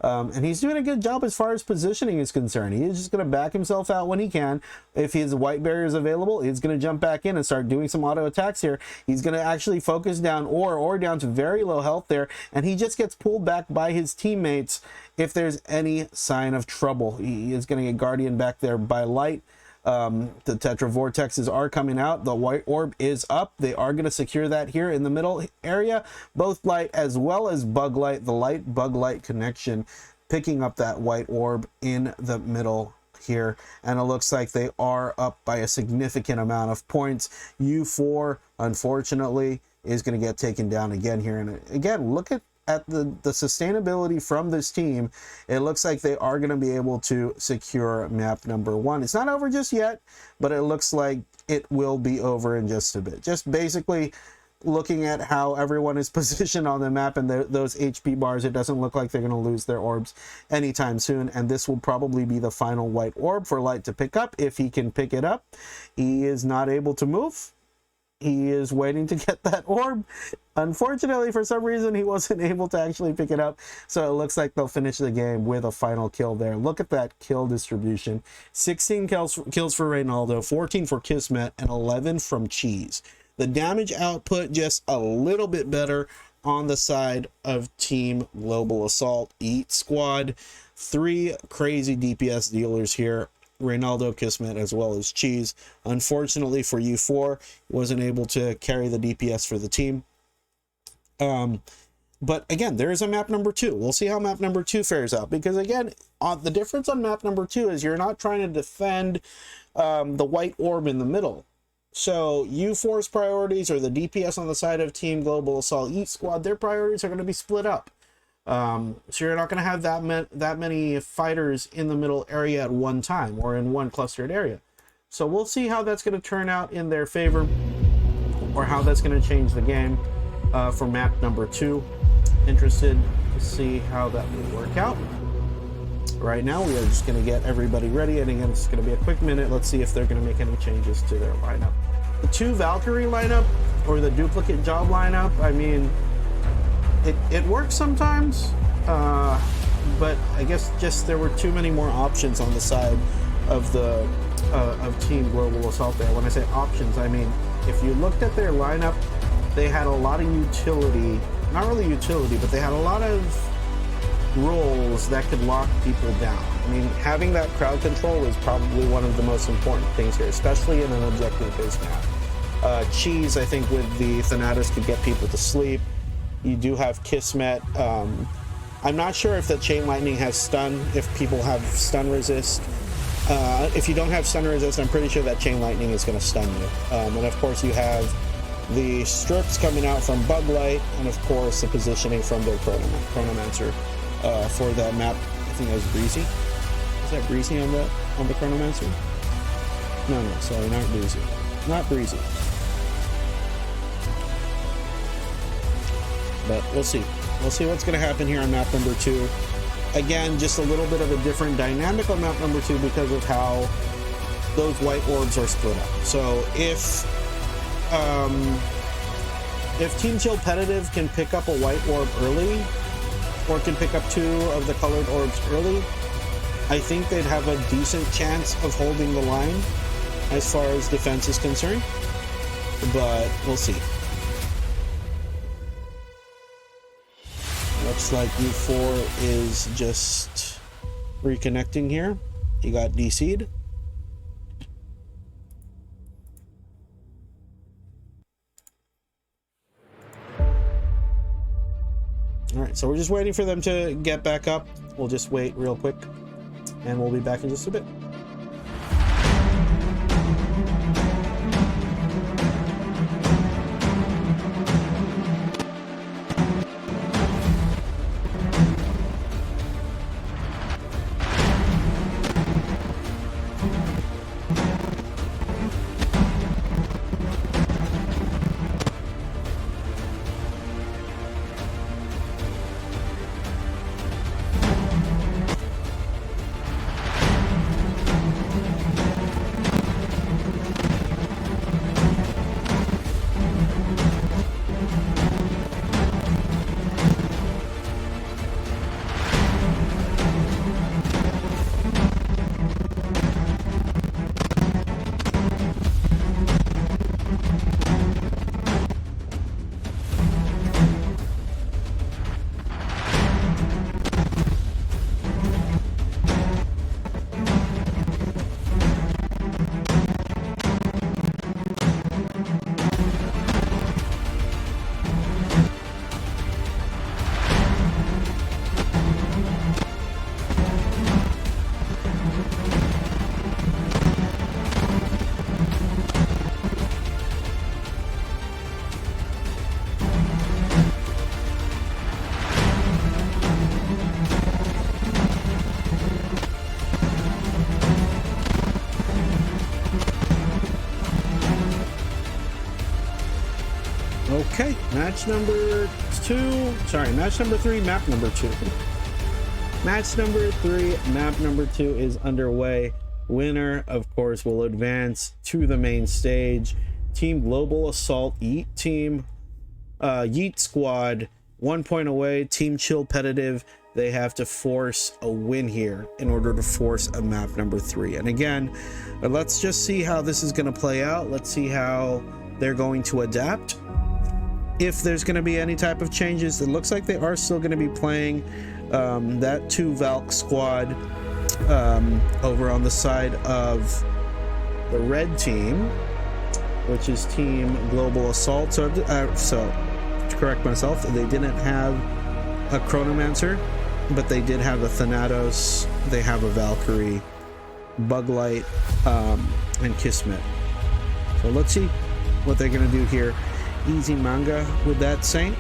S1: And he's doing a good job as far as positioning is concerned. He is just going to back himself out when he can. If his white barrier is available, he's going to jump back in and start doing some auto attacks here. He's going to actually focus down or down to very low health there, and he just gets pulled back by his teammates if there's any sign of trouble. He is going to get Guardian back there by Light. The Tetra Vortexes are coming out. The white orb is up. They are going to secure that here in the middle area. Both Light as well as Buglight, the Light Buglight connection, picking up that white orb in the middle here, and it looks like they are up by a significant amount of points. U4, unfortunately, is going to get taken down again here. And again, look at the sustainability from this team. It looks like they are going to be able to secure map number 1. It's not over just yet, but it looks like it will be over in just a bit. Just basically looking at how everyone is positioned on the map and those HP bars, it doesn't look like they're going to lose their orbs anytime soon. And this will probably be the final white orb for Light to pick up, if he can pick it up. He is not able to move. He is waiting to get that orb. Unfortunately, for some reason, he wasn't able to actually pick it up. So it looks like they'll finish the game with a final kill there. Look at that kill distribution. 16 kills for Reynaldo, 14 for Kismet, and 11 from Cheese. The damage output just a little bit better on the side of Team Global Assault Eat Squad. 3 crazy DPS dealers here. Reynaldo, Kismet, as well as Cheese. Unfortunately for U4, wasn't able to carry the DPS for the team. But again, there is a map number 2. We'll see how map number 2 fares out, because again, the difference on map number 2 is you're not trying to defend the white orb in the middle. So U4's priorities, or the DPS on the side of Team Global Assault Eat Squad, their priorities are going to be split up. So you're not going to have that many fighters in the middle area at one time, or in one clustered area. So we'll see how that's going to turn out in their favor, or how that's going to change the game for map number 2. Interested to see how that will work out. Right now, we are just going to get everybody ready, and again, it's going to be a quick minute. Let's see if they're going to make any changes to their lineup. The 2 Valkyrie lineup, or the duplicate job lineup, I mean, it works sometimes, but I guess just there were too many more options on the side of the of Team Global Assault there. When I say options, I mean, if you looked at their lineup, they had a lot of utility, not really utility, but they had a lot of roles that could lock people down. I mean, having that crowd control is probably one of the most important things here, especially in an objective-based map. Cheese, I think, with the Thanatos could get people to sleep. You do have Kismet. I'm not sure if the Chain Lightning has stun, if people have stun resist. If you don't have stun resist, I'm pretty sure that Chain Lightning is going to stun you. And of course, you have the strips coming out from Bug Light, and of course, the positioning from their Chronomancer for that map. I think that was Breezy. Is that Breezy on the Chronomancer? No, sorry, not Breezy. Not Breezy. But we'll see. We'll see what's going to happen here on map number 2. Again, just a little bit of a different dynamic on map number 2 because of how those white orbs are split up. So if Team Chillpetitive can pick up a white orb early, or can pick up 2 of the colored orbs early, I think they'd have a decent chance of holding the line as far as defense is concerned. But we'll see. Looks like U4 is just reconnecting here. He got DC'd. Alright, so we're just waiting for them to get back up. We'll just wait real quick, and we'll be back in just a bit. Okay, match number 3, map number 2. Match number 3, map number 2 is underway. Winner, of course, will advance to the main stage. Team Global Assault Yeet Team, Yeet Squad, 1 point away. Team Chillpetitive, they have to force a win here in order to force a map number 3. And again, let's just see how this is going to play out. Let's see how they're going to adapt. If there's going to be any type of changes, it looks like they are still going to be playing that 2 Valk squad over on the side of the red team, which is Team Global Assault. So to correct myself, they didn't have a Chronomancer, but they did have a Thanatos, they have a Valkyrie, Buglight, and Kismet. So let's see what they're going to do here. Easy manga with that Saint.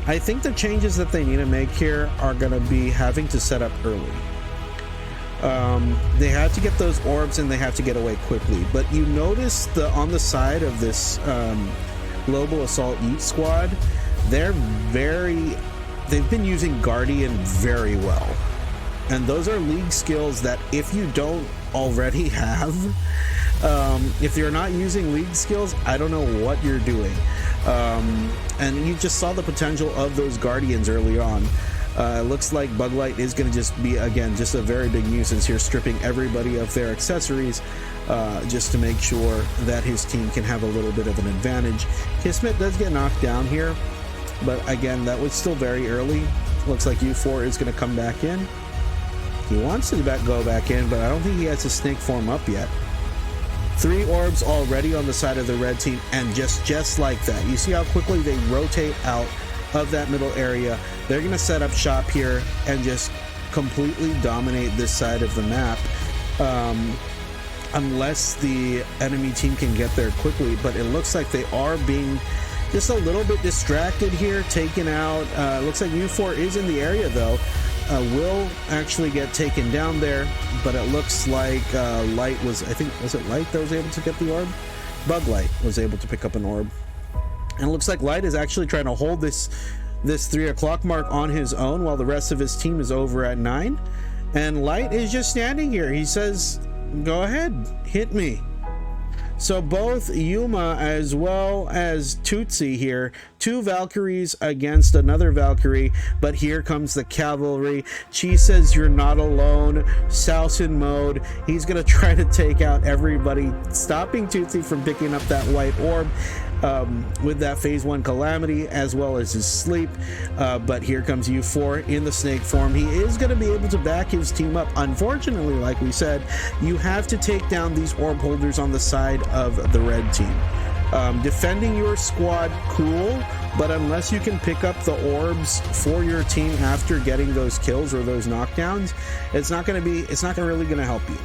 S1: I think the changes that they need to make here are going to be having to set up early. They have to get those orbs and they have to get away quickly. But you notice on the side of this Global Assault Yeet Squad, they've been using Guardian very well. And those are league skills that if you don't already have, if you're not using league skills, I don't know what you're doing. And you just saw the potential of those Guardians early on. It looks like Buglight is going to just be, again, just a very big nuisance here, stripping everybody of their accessories just to make sure that his team can have a little bit of an advantage. Kismet does get knocked down here, but again, that was still very early. Looks like U4 is going to come back in. He wants to go back in, but I don't think he has his snake form up yet. 3 orbs already on the side of the red team, and just like that, you see how quickly they rotate out of that middle area. They're going to set up shop here and just completely dominate this side of the map, unless the enemy team can get there quickly. But it looks like they are being just a little bit distracted here, taken out. Looks like U4 is in the area though. Will actually get taken down there, but it looks like Light was it Light that was able to get the orb? Buglight was able to pick up an orb. And it looks like Light is actually trying to hold this 3 o'clock mark on his own while the rest of his team is over at 9. And Light is just standing here. He says, go ahead, hit me. So both Yuma as well as Tootsie here, 2 Valkyries against another Valkyrie, but here comes the cavalry. Chi says you're not alone. Souse in mode. He's gonna try to take out everybody, stopping Tootsie from picking up that white orb with that phase 1 calamity as well as his sleep. But here comes U4 in the snake form. He is going to be able to back his team up. Unfortunately, like we said, you have to take down these orb holders on the side of the red team. Defending your squad, cool, but unless you can pick up the orbs for your team after getting those kills or those knockdowns, it's not really going to help you.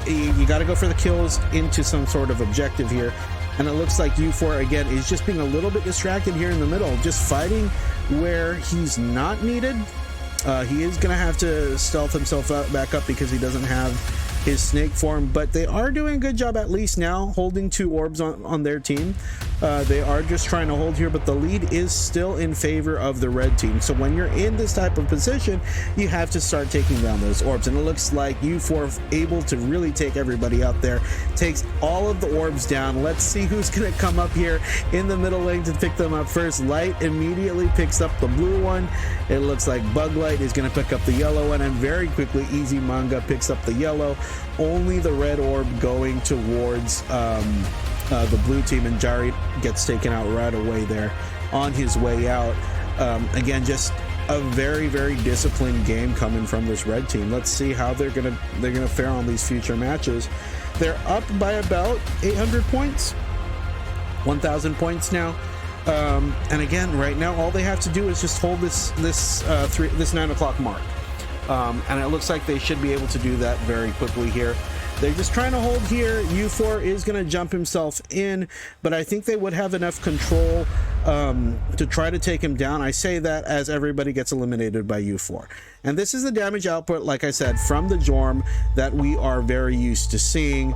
S1: You got to go for the kills into some sort of objective here, and it looks like U4 again is just being a little bit distracted here in the middle, just fighting where he's not needed. He is going to have to stealth himself back up because he doesn't have his snake form, but they are doing a good job at least now holding 2 orbs on their team. They are just trying to hold here, but the lead is still in favor of the red team. So when you're in this type of position, you have to start taking down those orbs, and it looks like U4 able to really take everybody out there, takes all of the orbs down. Let's see who's going to come up here in the middle lane to pick them up first. Light immediately picks up the blue one. It looks like Buglight is going to pick up the yellow one, and very quickly Easy Manga picks up the yellow. Only the red orb going towards the blue team, and Jari gets taken out right away there on his way out. Again, just a very, very disciplined game coming from this red team. Let's see how they're gonna fare on these future matches. They're up by about 800 points, 1,000 points now. And again, right now, all they have to do is just hold this 9 o'clock mark. And it looks like they should be able to do that very quickly here. They're just trying to hold here. U4 is going to jump himself in, but I think they would have enough control to try to take him down. I say that as everybody gets eliminated by U4. And this is the damage output, like I said, from the Jorm that we are very used to seeing.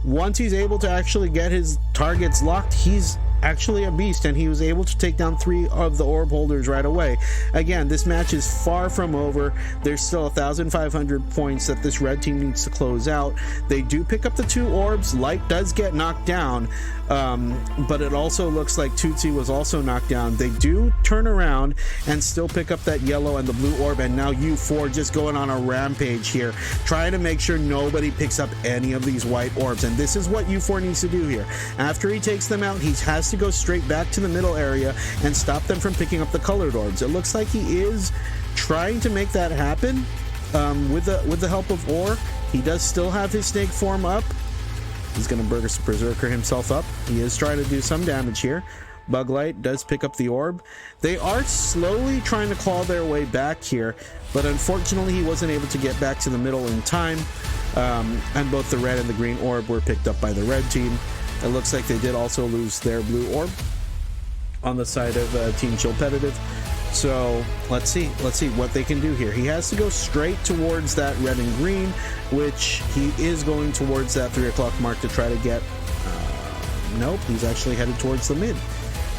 S1: once he's able to actually get his targets locked, he's actually a beast, and he was able to take down 3 of the orb holders right away. Again, this match is far from over. There's still 1,500 points that this red team needs to close out. They do pick up the 2 orbs. Light does get knocked down, but it also looks like Tootsie was also knocked down. They do turn around and still pick up that yellow and the blue orb, and now U4 just going on a rampage here, trying to make sure nobody picks up any of these white orbs. And this is what U4 needs to do here. After he takes them out, he has to go straight back to the middle area and stop them from picking up the colored orbs. It looks like he is trying to make that happen with the help of Ore. He does still have his snake form up. He's going to berserker himself up. He is trying to do some damage here. Buglight does pick up the orb. They are slowly trying to claw their way back here, but unfortunately he wasn't able to get back to the middle in time, and both the red and the green orb were picked up by the red team. It looks like they did also lose their blue orb on the side of Team Chillpetitive. So let's see what they can do here. He has to go straight towards that red and green, which he is going towards that 3 o'clock mark to try to get. Nope, he's actually headed towards the mid.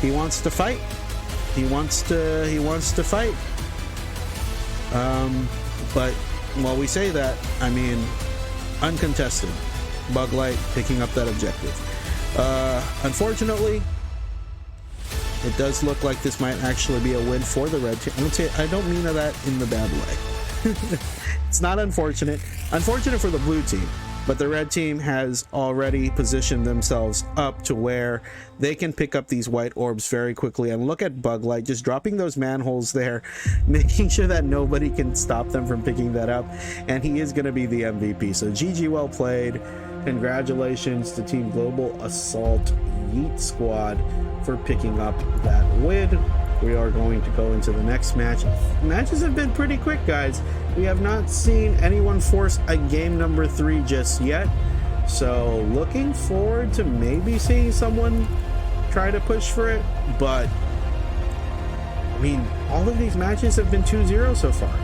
S1: He wants to fight. He wants to fight. But while we say that, I mean, uncontested, Buglight picking up that objective. Unfortunately, it does look like this might actually be a win for the red team. I don't mean that in the bad way. It's not unfortunate. Unfortunate for the blue team, but the red team has already positioned themselves up to where they can pick up these white orbs very quickly. And look at Buglight just dropping those manholes there, making sure that nobody can stop them from picking that up. And he is going to be the MVP. So GG, well played. Congratulations to Team Global Assault Yeet Squad for picking up that win. We are going to go into the next match. Matches have been pretty quick, guys. We have not seen anyone force a game number 3 just yet. So looking forward to maybe seeing someone try to push for it. But I mean, all of these matches have been 2-0 so far.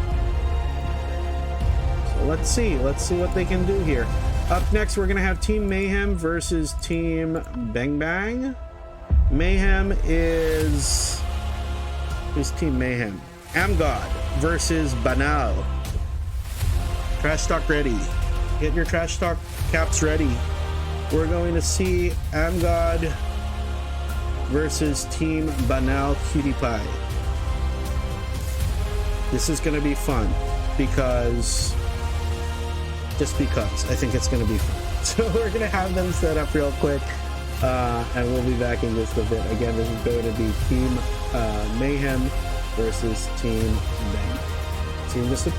S1: So let's see what they can do here. Up next, we're going to have Team Mayhem versus Team Bang Bang. Mayhem is... Who's Team Mayhem? Amgod versus Banal. Trash talk ready. Get your trash talk caps ready. We're going to see Amgod versus Team Banal Cutie Pie. This is going to be fun because... Just because I think it's going to be fun. So we're going to have them set up real quick, and we'll be back in just a bit. Again, this is going to be Team Mayhem versus Team Bang. See you in just a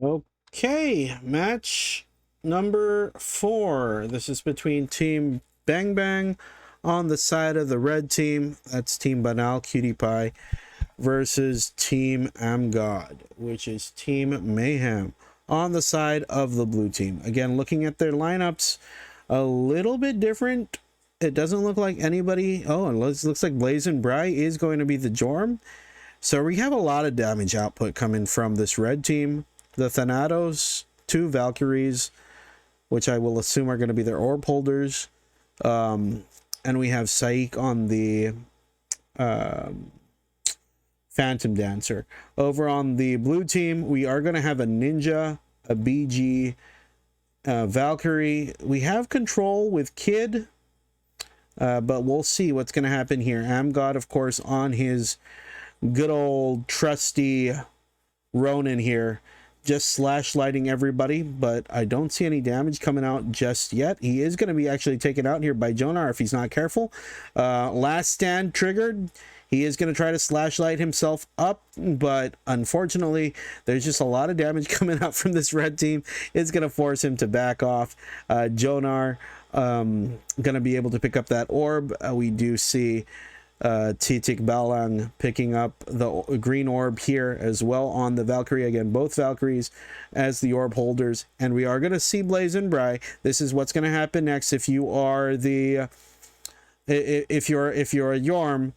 S1: Okay, match number 4. This is between Team Bang Bang on the side of the red team. That's Team Banal Cutie Pie versus Team Amgod, which is Team Mayhem on the side of the blue team. Again, looking at their lineups, a little bit different. It doesn't look like anybody. Oh, and it looks like Blazing Bry is going to be the Jorm. So we have a lot of damage output coming from this red team. The Thanatos, 2 Valkyries, which I will assume are going to be their orb holders. And we have Saik on the Phantom Dancer. Over on the blue team, we are going to have a Ninja, a BG, Valkyrie. We have control with Kid, but we'll see what's going to happen here. Amgod, of course, on his good old trusty Ronin here, just slash lighting everybody, but I don't see any damage coming out just yet. He is going to be actually taken out here by Jonar if he's not careful. Last stand triggered. He is going to try to slash light himself up, but unfortunately, there's just a lot of damage coming out from this red team. It's going to force him to back off. Jonar going to be able to pick up that orb. We do see Titik Balang picking up the green orb here as well on the Valkyrie. Again, both Valkyries as the orb holders, and we are going to see Blazing Bry. This is what's going to happen next. If you are the if you're a Yorm,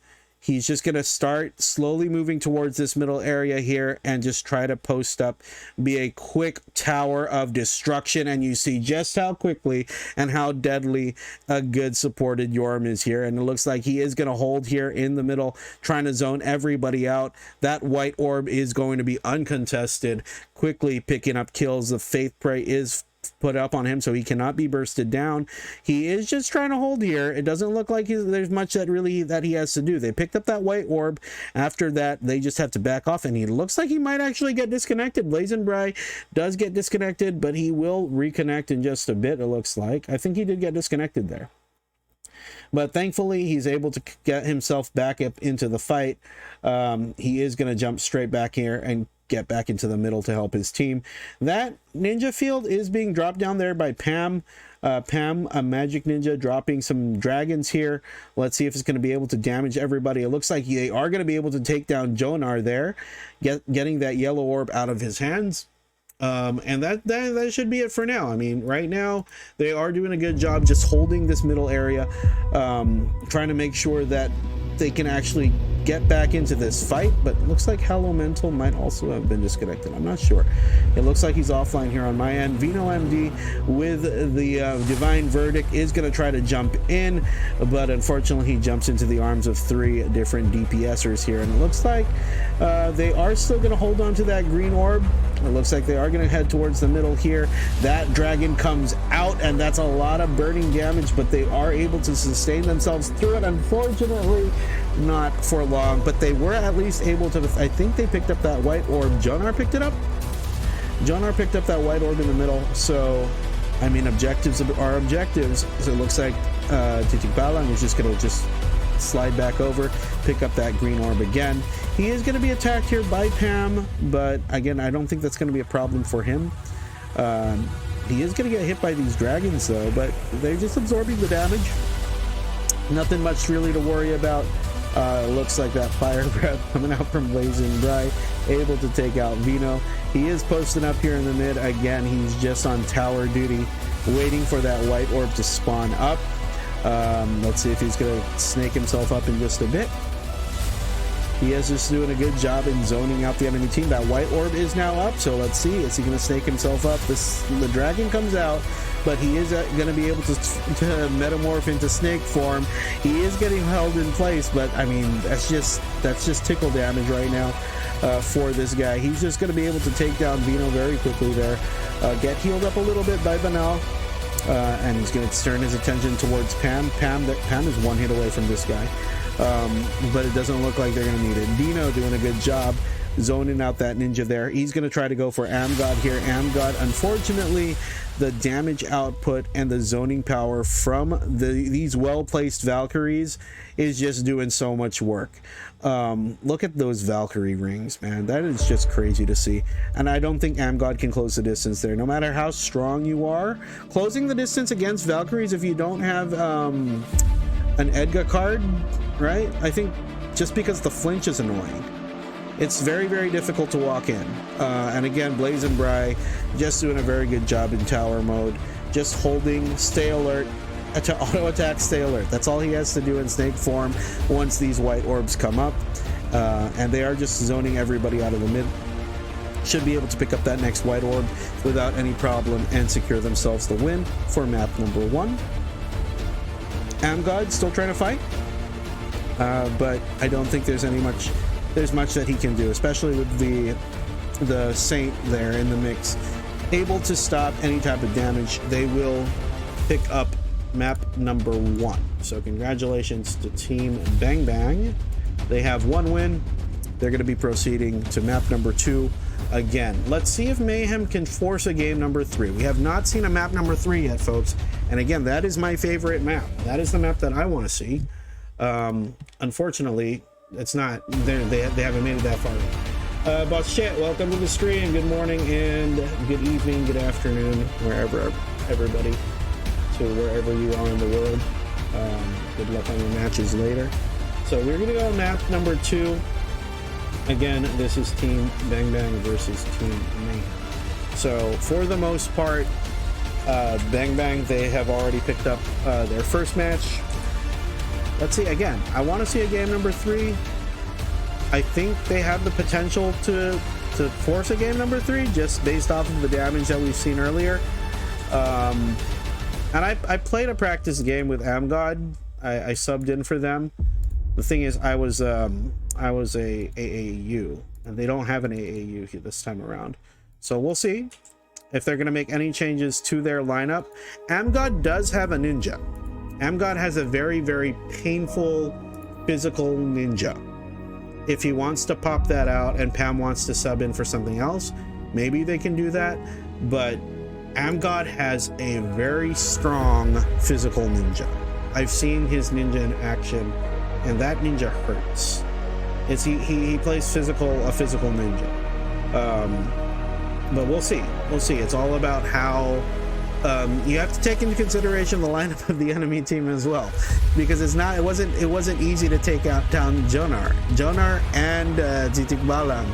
S1: he's just going to start slowly moving towards this middle area here and just try to post up, be a quick tower of destruction. And you see just how quickly and how deadly a good supported Yorm is here. And it looks like he is going to hold here in the middle, trying to zone everybody out. That white orb is going to be uncontested, quickly picking up kills. The Faith Prey is put up on him, so he cannot be bursted down. He is just trying to hold here. It doesn't look like there's much that he has to do. They picked up that white orb. After that, they just have to back off, and he looks like he might actually get disconnected. Blazing Bry does get disconnected, but he will reconnect in just a bit, it looks like. I think he did get disconnected there, but thankfully he's able to get himself back up into the fight. He is going to jump straight back here and get back into the middle to help his team. That ninja field is being dropped down there by Pam. Pam, a magic ninja, dropping some dragons here. Let's see if it's going to be able to damage everybody. It looks like they are going to be able to take down Jonar there, getting that yellow orb out of his hands. And that should be it for now. I mean, right now they are doing a good job just holding this middle area, trying to make sure that they can actually get back into this fight. But it looks like Hello Mental might also have been disconnected. I'm not sure. It looks like he's offline here on my end. Vino MD with the Divine Verdict is going to try to jump in, but unfortunately he jumps into the arms of 3 different DPSers here, and it looks like they are still going to hold on to that green orb. It looks like they are going to head towards the middle here. That dragon comes out, and that's a lot of burning damage, but they are able to sustain themselves through it. Unfortunately, not for long, but they were at least able to. I think they picked up that white orb. Jonar picked it up. Jonar picked up that white orb in the middle. So, I mean, objectives are objectives. So it looks like Titik Balang is just going to slide back over, pick up that green orb again. He is going to be attacked here by Pam, but again, I don't think that's going to be a problem for him. He is going to get hit by these dragons though, but they're just absorbing the damage. Nothing much really to worry about. Looks like that fire breath coming out from Blazing Bry, able to take out Vino. He is posting up here in the mid. Again, he's just on tower duty, waiting for that white orb to spawn up. Let's see if he's going to snake himself up in just a bit. He is just doing a good job in zoning out the enemy team. That white orb is now up, so let's see. Is he going to snake himself up? The dragon comes out, but he is going to be able to metamorph into snake form. He is getting held in place, but I mean, that's just tickle damage right now for this guy. He's just going to be able to take down Vino very quickly there. Get healed up a little bit by Banal. And he's going to turn his attention towards Pam. Pam is one hit away from this guy. But it doesn't look like they're going to need it. Dino doing a good job zoning out that ninja there. He's going to try to go for Amgod here. Amgod, unfortunately, the damage output and the zoning power from these well-placed Valkyries is just doing so much work. Look at those Valkyrie rings, man. That is just crazy to see. And I don't think Amgod can close the distance there. No matter how strong you are, closing the distance against Valkyries, if you don't have an Edgar card, right? I think just because the flinch is annoying, it's very, very difficult to walk in. And again, Blazing Bry just doing a very good job in tower mode, just holding, stay alert, to auto attack, stay alert. That's all he has to do in snake form once these white orbs come up. And they are just zoning everybody out of the mid. Should be able to pick up that next white orb without any problem and secure themselves the win for map number 1. Amgod still trying to fight, but I don't think there's much that he can do, especially with the Saint there in the mix, able to stop any type of damage. They will pick up map number 1. So congratulations to Team Bang Bang. They have 1 win. They're going to be proceeding to map number 2 again. Let's see if Mayhem can force a game number 3. We have not seen a map number 3 yet, folks. And again, that is my favorite map. That is the map that I want to see. Unfortunately, it's not. They haven't made it that far yet. Boss Chat, welcome to the stream. Good morning and good evening, good afternoon, wherever everybody. To wherever you are in the world. Good luck on your matches later. So we're gonna go map number 2. Again, this is Team Bang Bang versus Team Mayhem. So for the most part, Bang Bang, they have already picked up their first match. Let's see, again, I want to see a game number 3. I think they have the potential to force a game number 3 just based off of the damage that we've seen earlier. And I played a practice game with Amgod. I subbed in for them. The thing is, I was a AAU, and they don't have an AAU here this time around. So we'll see if they're going to make any changes to their lineup. Amgod does have a ninja. Amgod has a very, very painful physical ninja. If he wants to pop that out and Pam wants to sub in for something else, maybe they can do that. But Amgod has a very strong physical ninja. I've seen his ninja in action, and that ninja hurts. He plays a physical ninja. But we'll see. It's all about how you have to take into consideration the lineup of the enemy team as well, because it wasn't easy to take down Jonar and Zitik Balam.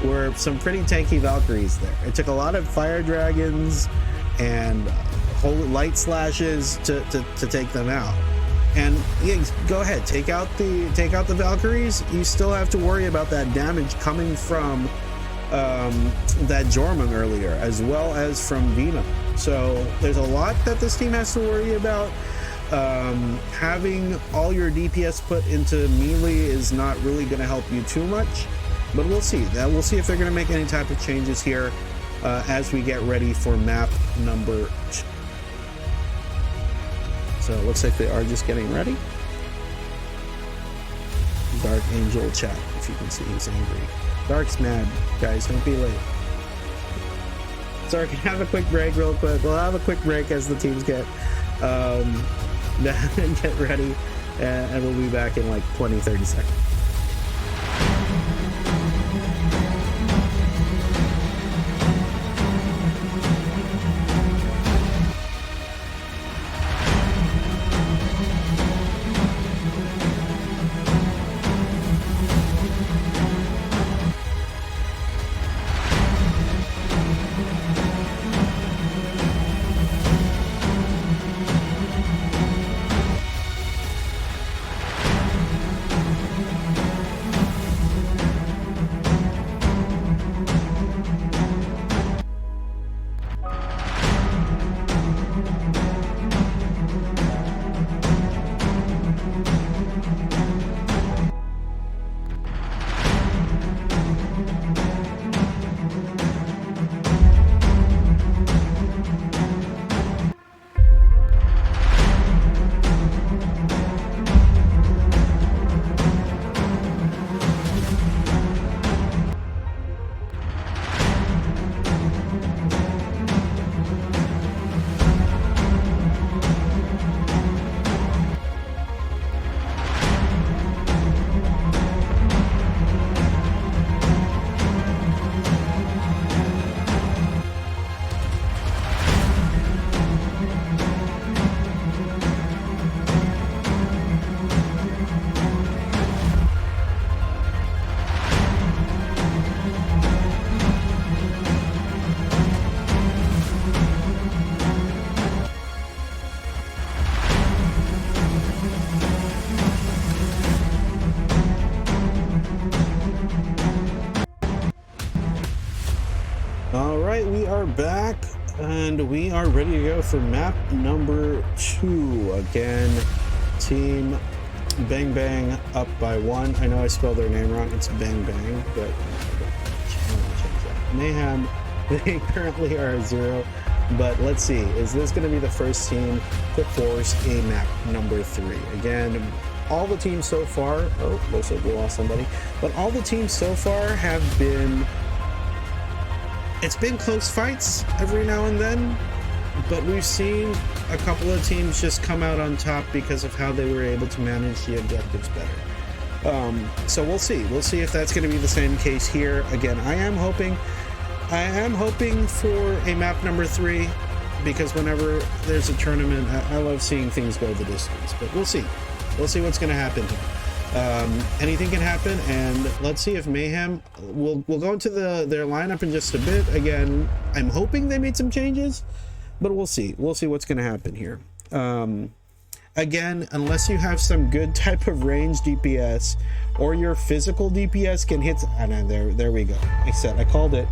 S1: Were some pretty tanky Valkyries there. It took a lot of fire dragons and whole light slashes to take them out. And yeah, go ahead, take out the Valkyries. You still have to worry about that damage coming from that Jormung earlier, as well as from Venom. So there's a lot that this team has to worry about. Having all your DPS put into melee is not really going to help you too much. But we'll see. We'll see if they're going to make any type of changes here as we get ready for map number 2. So it looks like they are just getting ready. Dark Angel chat, if you can see, he's angry. Dark's mad, guys. Don't be late. Sorry, can I have a quick break real quick? We'll have a quick break as the teams get ready, and we'll be back in like 20-30 seconds. right, we are back and we are ready to go for map number 2. Again, team Bang Bang up by 1. I know I spelled their name wrong. It's Bang Bang, but change that. Mayhem, they currently are 0. But let's see, is this going to be the first team to force a map number 3? Again, all the teams so far, oh, looks like we lost somebody, but all the teams so far have been, it's been close fights every now and then, but we've seen a couple of teams just come out on top because of how they were able to manage the objectives better. So we'll see if that's going to be the same case here. Again, I am hoping for a map number 3, because whenever there's a tournament, I love seeing things go the distance. But we'll see what's going to happen here. Anything can happen, and let's see if Mayhem, we'll go into their lineup in just a bit. Again, I'm hoping they made some changes, but we'll see what's going to happen here. Again, unless you have some good type of range DPS or your physical DPS can hit, there we go. Like I said, I called it.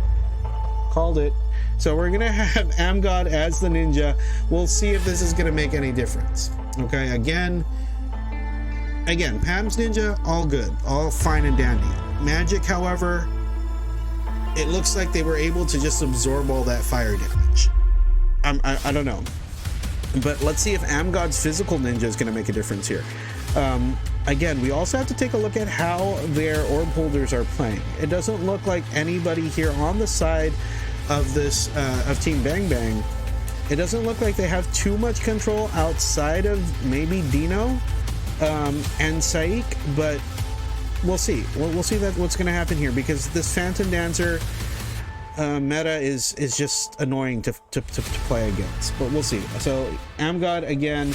S1: So we're gonna have Amgod as the ninja. We'll see if this is gonna make any difference. Okay, again, Pam's ninja, all good, all fine and dandy. Magic, however, it looks like they were able to just absorb all that fire damage. I don't know, but let's see if Amgod's physical ninja is gonna make a difference here. Again, we also have to take a look at how their orb holders are playing. It doesn't look like anybody here on the side of this of Team Bang Bang, it doesn't look like they have too much control outside of maybe Dino and Saik, but we'll see. We'll see what's going to happen here, because this Phantom Dancer meta is just annoying to play against, but we'll see. So Amgod again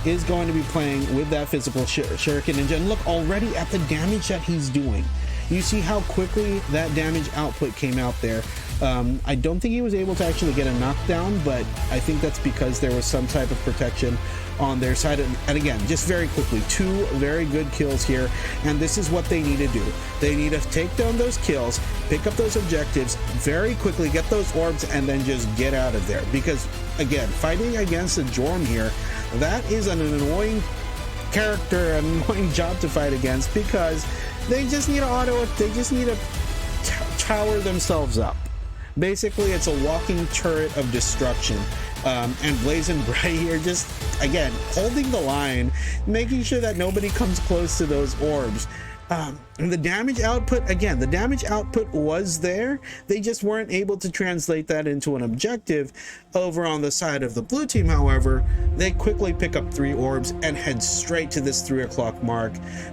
S1: is going to be playing with that physical Shuriken Ninja, and look already at the damage that he's doing. You see how quickly that damage output came out there. I don't think he was able to actually get a knockdown, but I think that's because there was some type of protection on their side. And again, just very quickly, 2 very good kills here, and this is what they need to do. They need to take down those kills, pick up those objectives very quickly, get those orbs, and then just get out of there. Because again, fighting against a Jorm here, that is an annoying character, an annoying job to fight against, because they just need to tower themselves up. Basically, it's a walking turret of destruction. And Blazing Bright here, just again holding the line, making sure that nobody comes close to those orbs. And the damage output, again, the damage output was there. They just weren't able to translate that into an objective. Over on the side of the blue team, however, they quickly pick up 3 orbs and head straight to this 3 o'clock mark,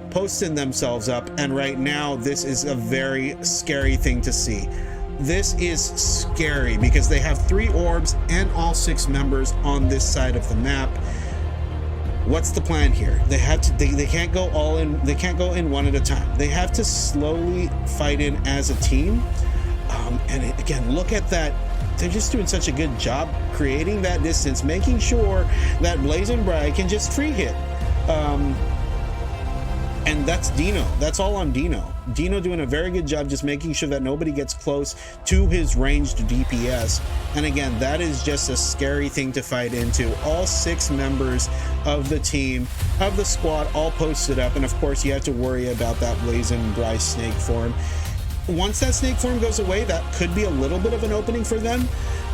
S1: posting themselves up. And right now, this is a very scary thing to see. This is scary because they have 3 orbs and all 6 members on this side of the map. What's the plan here? They can't go all in. They can't go in one at a time. They have to slowly fight in as a team. And again, look at that. They're just doing such a good job creating that distance, making sure that Blazing Bright can just free hit. And that's Dino. That's all on Dino. Dino doing a very good job just making sure that nobody gets close to his ranged DPS. And again, that is just a scary thing to fight into. All 6 members of the team, of the squad, all posted up. And of course, you have to worry about that Blazing Bright snake form. Once that snake form goes away, that could be a little bit of an opening for them.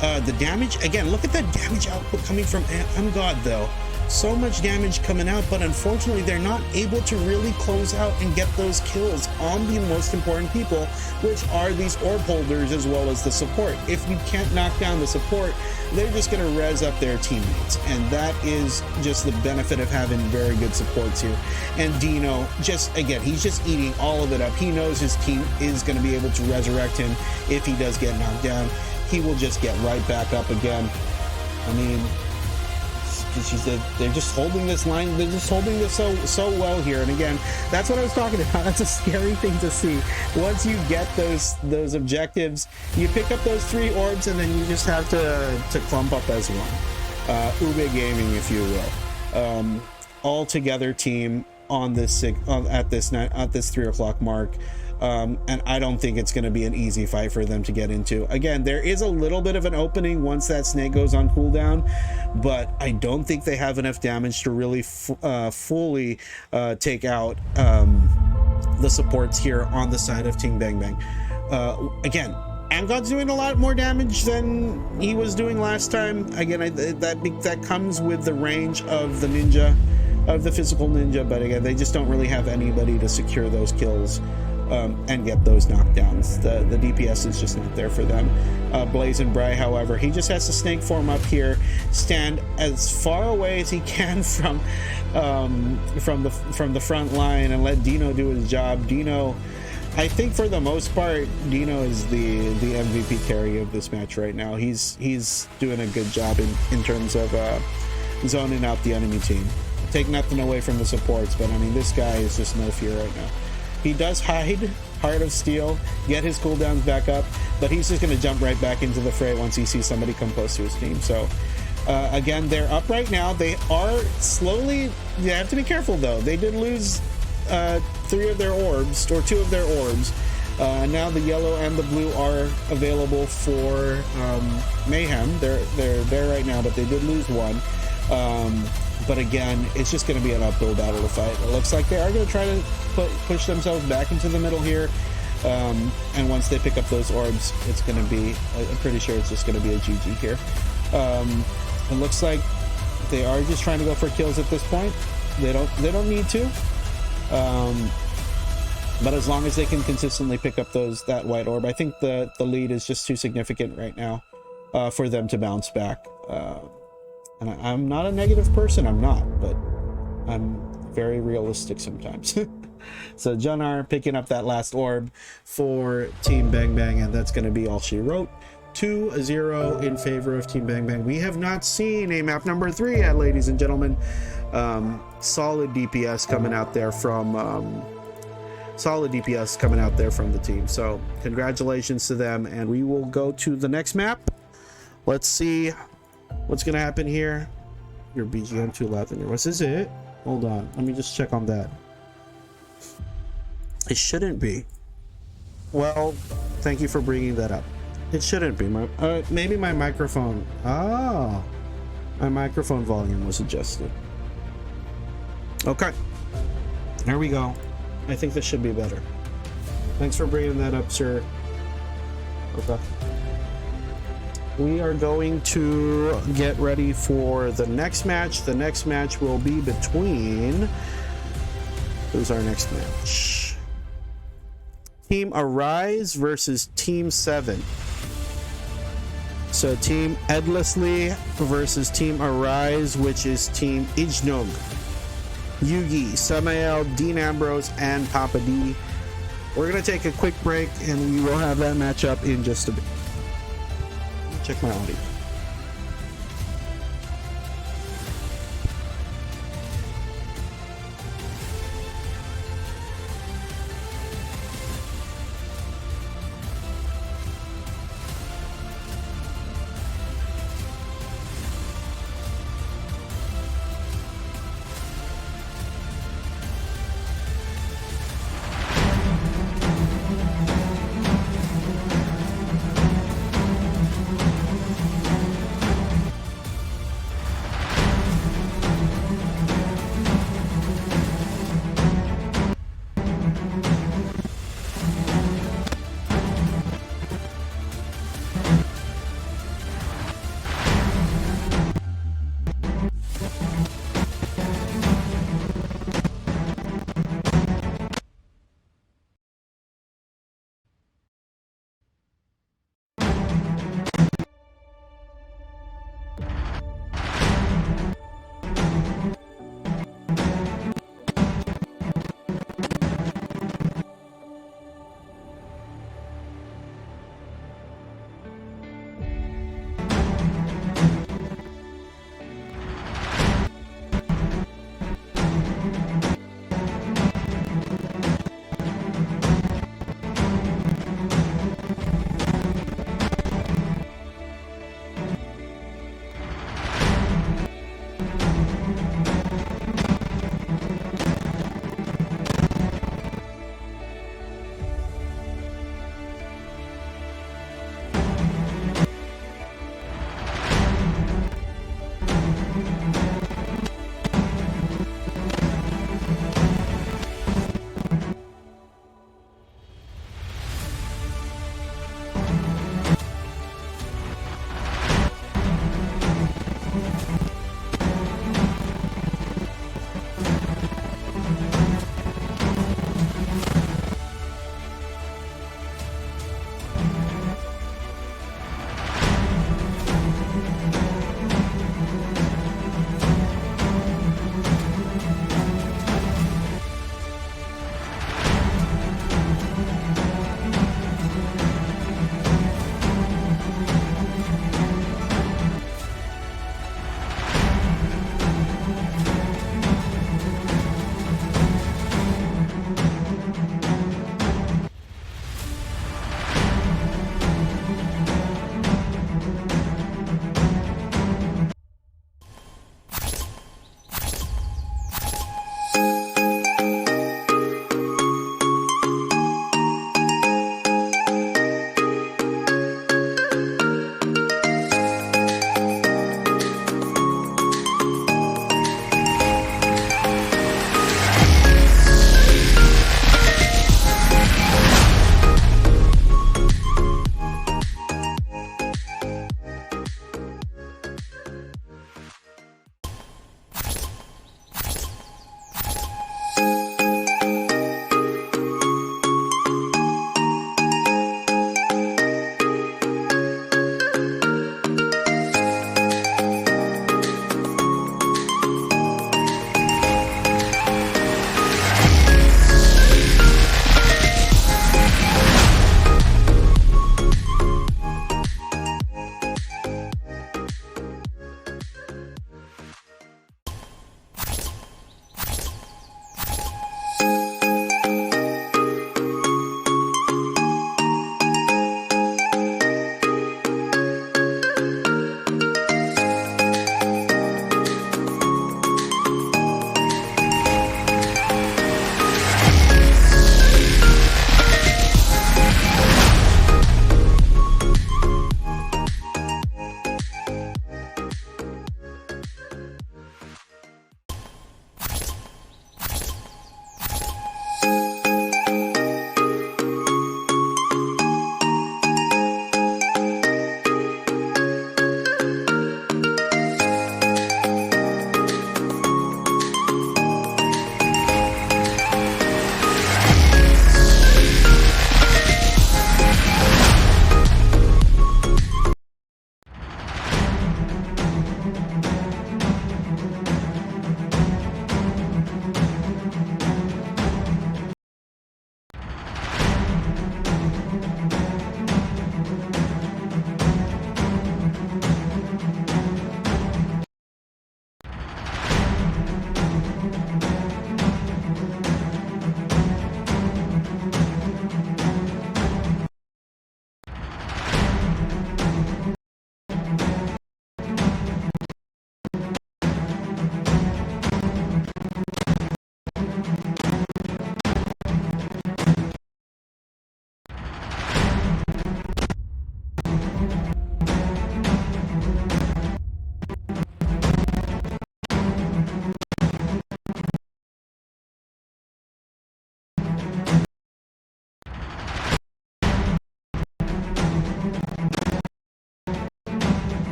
S1: The damage, again, look at that damage output coming from Amgod though. So much damage coming out, but unfortunately they're not able to really close out and get those kills on the most important people, which are these orb holders as well as the support. If you can't knock down the support, they're just going to res up their teammates, and that is just the benefit of having very good supports here. And Dino, just again, he's just eating all of it up. He knows his team is going to be able to resurrect him if he does get knocked down. He will just get right back up again. I mean, they're just holding this line. They're just holding this so well here. And again, that's what I was talking about. That's a scary thing to see. Once you get those objectives, you pick up those 3 orbs, and then you just have to clump up as one. Ube Gaming, if you will. All together team on this at this 3 o'clock mark. And I don't think it's going to be an easy fight for them to get into. Again, there is a little bit of an opening once that snake goes on cooldown, but I don't think they have enough damage to really fully take out the supports here on the side of Team Bang Bang. Again, Angod's doing a lot more damage than he was doing last time. Again, that comes with the range of the ninja, of the physical ninja, but again, they just don't really have anybody to secure those kills and get those knockdowns. The DPS is just not there for them. Blaze and Bry, however, he just has to snake form up here, stand as far away as he can from the front line, and let Dino do his job. Dino, I think for the most part, Dino is the MVP carry of this match right now. He's doing a good job in terms of zoning out the enemy team. Take nothing away from the supports, but I mean, this guy is just no fear right now. He does hide Heart of Steel, get his cooldowns back up, but he's just going to jump right back into the fray once he sees somebody come close to his team. So again, they're up right now. They are slowly, you have to be careful though. They did lose 3 of their orbs, or 2 of their orbs. Now the yellow and the blue are available for Mayhem. They're there right now, but they did lose 1. But again, it's just going to be an uphill battle to fight. It looks like they are going to try to push themselves back into the middle here. And once they pick up those orbs, it's going to be, I'm pretty sure it's just going to be a GG here. It looks like they are just trying to go for kills at this point. They don't need to. But as long as they can consistently pick up that white orb, I think the lead is just too significant right now for them to bounce back. And I'm not a negative person, I'm not, but I'm very realistic sometimes. So Junar picking up that last orb for Team Bang Bang, and that's going to be all she wrote. 2-0 in favor of Team Bang Bang. We have not seen a map number 3 yet, ladies and gentlemen. Solid DPS coming out there from the team. So congratulations to them, and we will go to the next map. Let's see what's gonna happen here. Your BGM too loud in your voice. Is it? Hold on, let me just check on that. It shouldn't be. Well, thank you for bringing that up. It shouldn't be. Maybe my microphone. Oh, my microphone volume was adjusted. Okay, there we go. I think this should be better. Thanks for bringing that up, sir. Okay. We are going to get ready for the next match. The next match will be between... Who's our next match? Team Arise versus Team 7. So Team Endlessly versus Team Arise, which is Team Ijnog, Yugi, Samael, Dean Ambrose, and Papa D. We're going to take a quick break, and we will have that matchup in just a bit. Check my audio.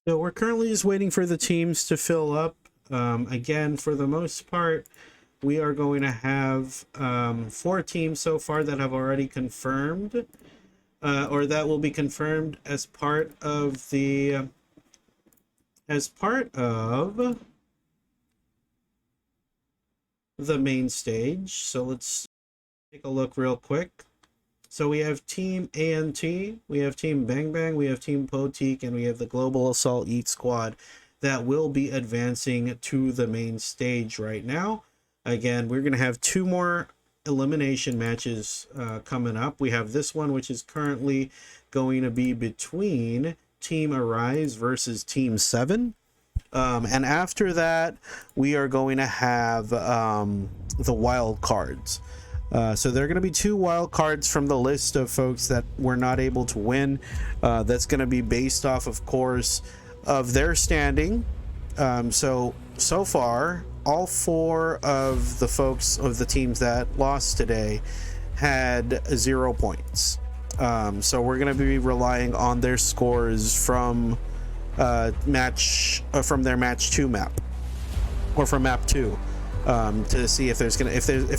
S1: So we're currently just waiting for the teams to fill up. Again, for the most part, we are going to have 4 teams so far that have already confirmed. or that will be confirmed as part of the main stage. So let's take a look real quick. So we have Team ANT, we have Team Bang Bang, we have Team Poteek, and we have the Global Assault Eat Squad that will be advancing to the main stage right now. Again, we're going to have 2 more elimination matches coming up. We have this one, which is currently going to be between Team Arise versus Team 7. And after that, we are going to have the wild cards. So there are going to be 2 wild cards from the list of folks that were not able to win. That's going to be based off, of course, of their standing. So far, all 4 of the folks of the teams that lost today had 0 points. So we're going to be relying on their scores from their match 2 map, or from map 2. To see if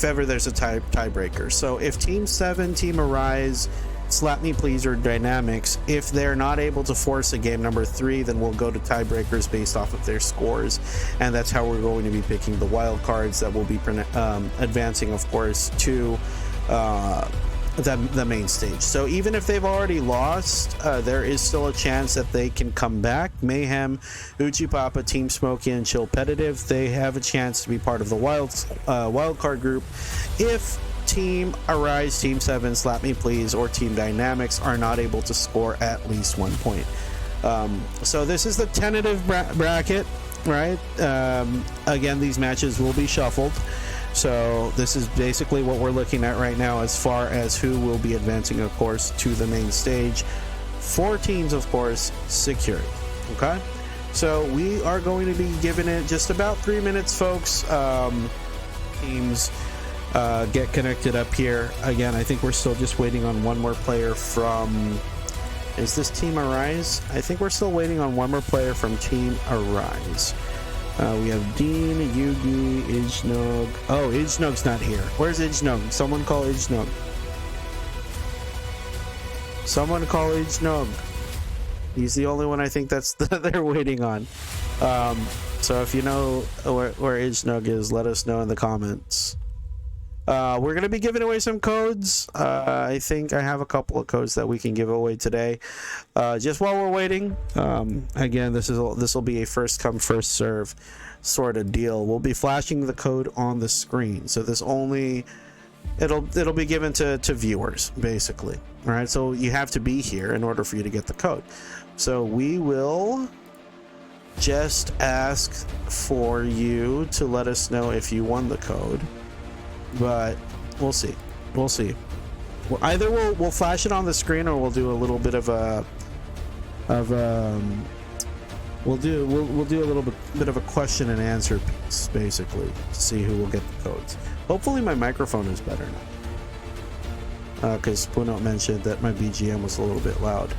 S1: ever there's a tiebreaker. So if Team 7, Team Arise, Slap Me Please, or Dynamics, if they're not able to force a game number 3, then we'll go to tiebreakers based off of their scores, and that's how we're going to be picking the wild cards that will be advancing, of course, to the main stage. So even if they've already lost, there is still a chance that they can come back. Mayhem, Uchipapa, Team Smokey, and Chillpetitive, they have a chance to be part of the wild card group if Team Arise, Team 7, Slap Me Please, or Team Dynamics are not able to score at least 1 point. So this is the tentative bracket, right? Again, these matches will be shuffled. So this is basically what we're looking at right now as far as who will be advancing, of course, to the main stage. 4 teams, of course, secured. Okay? So we are going to be giving it just about 3 minutes, folks. Teams get connected up here. Again, I think we're still just waiting on 1 more player from... Is this Team Arise? I think we're still waiting on 1 more player from Team Arise. We have Dean, Yugi, Ijnog. Oh, Ijnog's not here. Where's Ijnog? Someone call Ijnog. Someone call Ijnog. He's the only one I think they're waiting on. So if you know where Ijnog is, let us know in the comments. We're going to be giving away some codes. I think I have a couple of codes that we can give away today. Just while we're waiting, again, this will be a first come first serve sort of deal. We'll be flashing the code on the screen, so this only it'll be given to viewers, basically. All right, so you have to be here in order for you to get the code. So we will just ask for you to let us know if you won the code. But we'll see. We'll either we'll flash it on the screen, or we'll do a little bit of we'll do a little bit of a question and answer piece, basically, to see who will get the codes. Hopefully my microphone is better now, because Puno mentioned that my BGM was a little bit loud.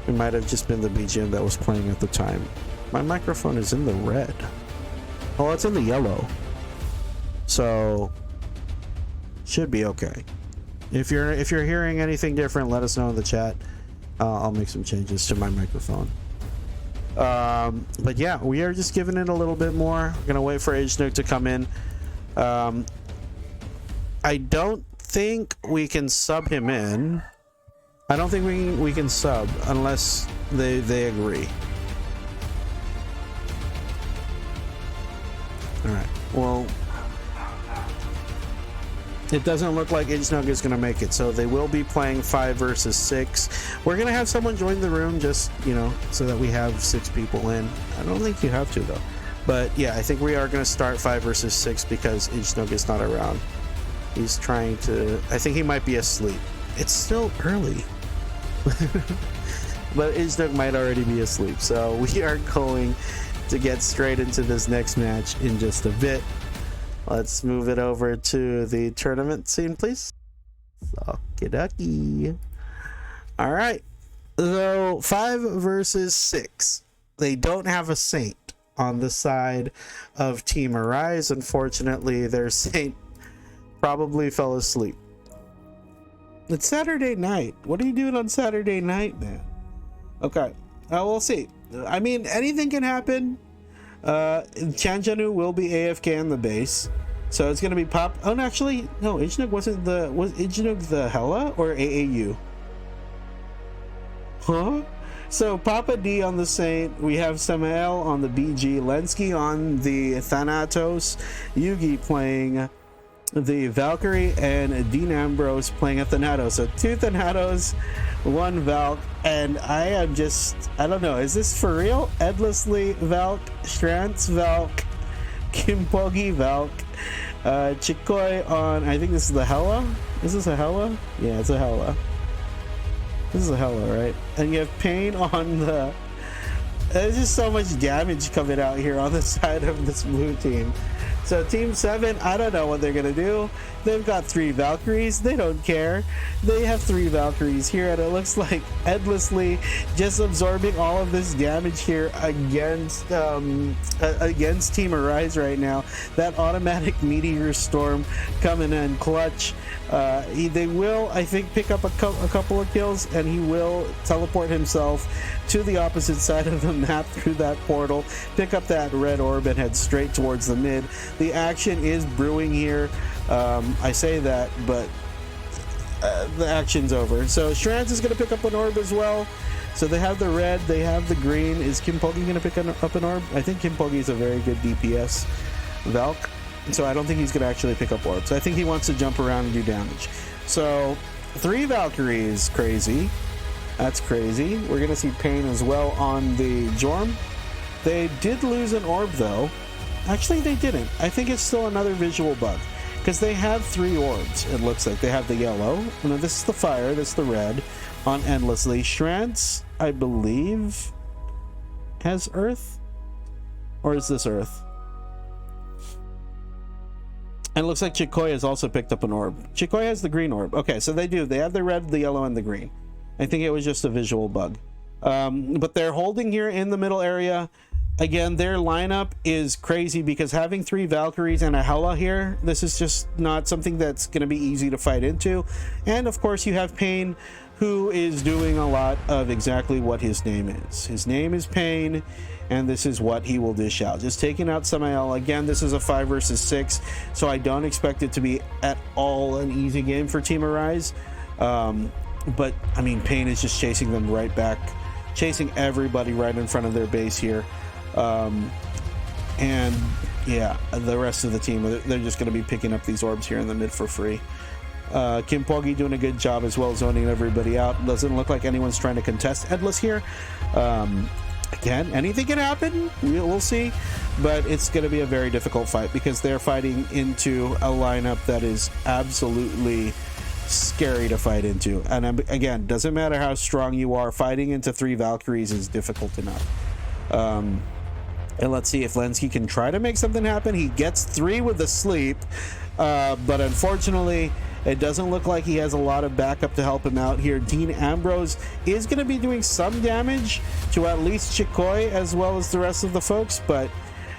S1: It might have just been the BGM that was playing at the time. My microphone is in the red. Oh, it's in the yellow. So should be okay. If you're hearing anything different, let us know in the chat. I'll make some changes to my microphone. But yeah, we are just giving it a little bit more. We're gonna wait for Ijnook to come in. I don't think we can sub him in. I don't think we can sub unless they agree. All right. Well, it doesn't look like Ijnog is going to make it, so they will be playing 5 versus 6. We're going to have someone join the room, just, you know, so that we have 6 people in. I don't think you have to, though. But yeah, I think we are going to start 5 versus 6 because Ijnog is not around. He's trying to... I think he might be asleep. It's still early. But Ijnog might already be asleep, so we are going to get straight into this next match in just a bit. Let's move it over to the tournament scene, please. Okie all right. So 5 versus 6. They don't have a Saint on the side of Team Arise. Unfortunately, their Saint probably fell asleep. It's Saturday night. What are you doing on Saturday night, man? Okay. We'll see. I mean, anything can happen. Chanjanu will be AFK on the base. So it's gonna be Pop. Oh, no, actually, no, Ijnug wasn't the... Was Ijnug the Hela or AAU? Huh? So Papa D on the Saint, we have Samael on the BG, Lenski on the Thanatos, Yugi playing the Valkyrie, and Dean Ambrose playing a Thanatos. So 2 Thanatos, 1 Valk, and I am just, I don't know, is this for real? Endlessly Valk, Strantz Valk, Kimpogi Valk, Chikoi on, I think this is the Hela? Is this a Hela? Yeah, it's a Hela. This is a Hela, right? And you have Pain on the... There's just so much damage coming out here on the side of this blue team. So Team 7, I don't know what they're going to do. They've got 3 Valkyries. They don't care. They have 3 Valkyries here, and it looks like Endlessly just absorbing all of this damage here against Team Arise right now. That automatic Meteor Storm coming in clutch. They will, I think, pick up a couple of kills, and he will teleport himself to the opposite side of the map through that portal, pick up that red orb, and head straight towards the mid. The action is brewing here. I say that, but the action's over. So Shrantz is going to pick up an orb as well. So they have the red, they have the green. Is Kimpogi going to pick up an orb? I think Kimpogi is a very good DPS Valk. So I don't think he's going to actually pick up orbs. I think he wants to jump around and do damage. So 3 Valkyries, crazy. That's crazy. We're going to see Pain as well on the Jorm. They did lose an orb though. Actually, they didn't. I think it's still another visual bug. Because they have 3 orbs, it looks like. They have the yellow. No, this is the fire. This is the red on Endlessly. Shrantz, I believe, has Earth? Or is this Earth? And it looks like Chikoi has also picked up an orb. Chikoi has the green orb. Okay, so they do. They have the red, the yellow, and the green. I think it was just a visual bug. But they're holding here in the middle area. Again, their lineup is crazy because having 3 Valkyries and a Hela here, this is just not something that's going to be easy to fight into. And of course, you have Pain, who is doing a lot of exactly what his name is. His name is Pain, and this is what he will dish out. Just taking out Samael. Again, this is a 5 versus 6, so I don't expect it to be at all an easy game for Team Arise. But, I mean, Pain is just chasing them right back, chasing everybody right in front of their base here. And yeah, the rest of the team, they're just going to be picking up these orbs here in the mid for free. Kimpogi doing a good job as well, zoning everybody out. Doesn't look like anyone's trying to contest Endless here. Again, anything can happen. We'll see. But it's going to be a very difficult fight because they're fighting into a lineup that is absolutely scary to fight into. And again, doesn't matter how strong you are, fighting into 3 Valkyries is difficult enough. And let's see if Lenski can try to make something happen. He gets 3 with the sleep, but unfortunately, it doesn't look like he has a lot of backup to help him out here. Dean Ambrose is going to be doing some damage to at least Chikoi as well as the rest of the folks, but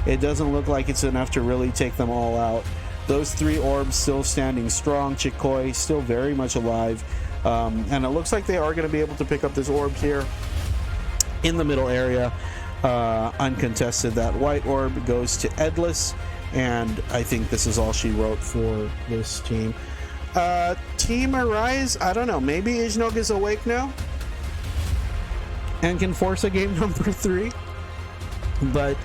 S1: it doesn't look like it's enough to really take them all out. Those 3 orbs still standing strong. Chikoi still very much alive, and it looks like they are going to be able to pick up this orb here in the middle area. Uncontested. That white orb goes to Endless, and I think this is all she wrote for this team. Team Arise, I don't know, maybe Ijnog is awake now and can force a game number 3, but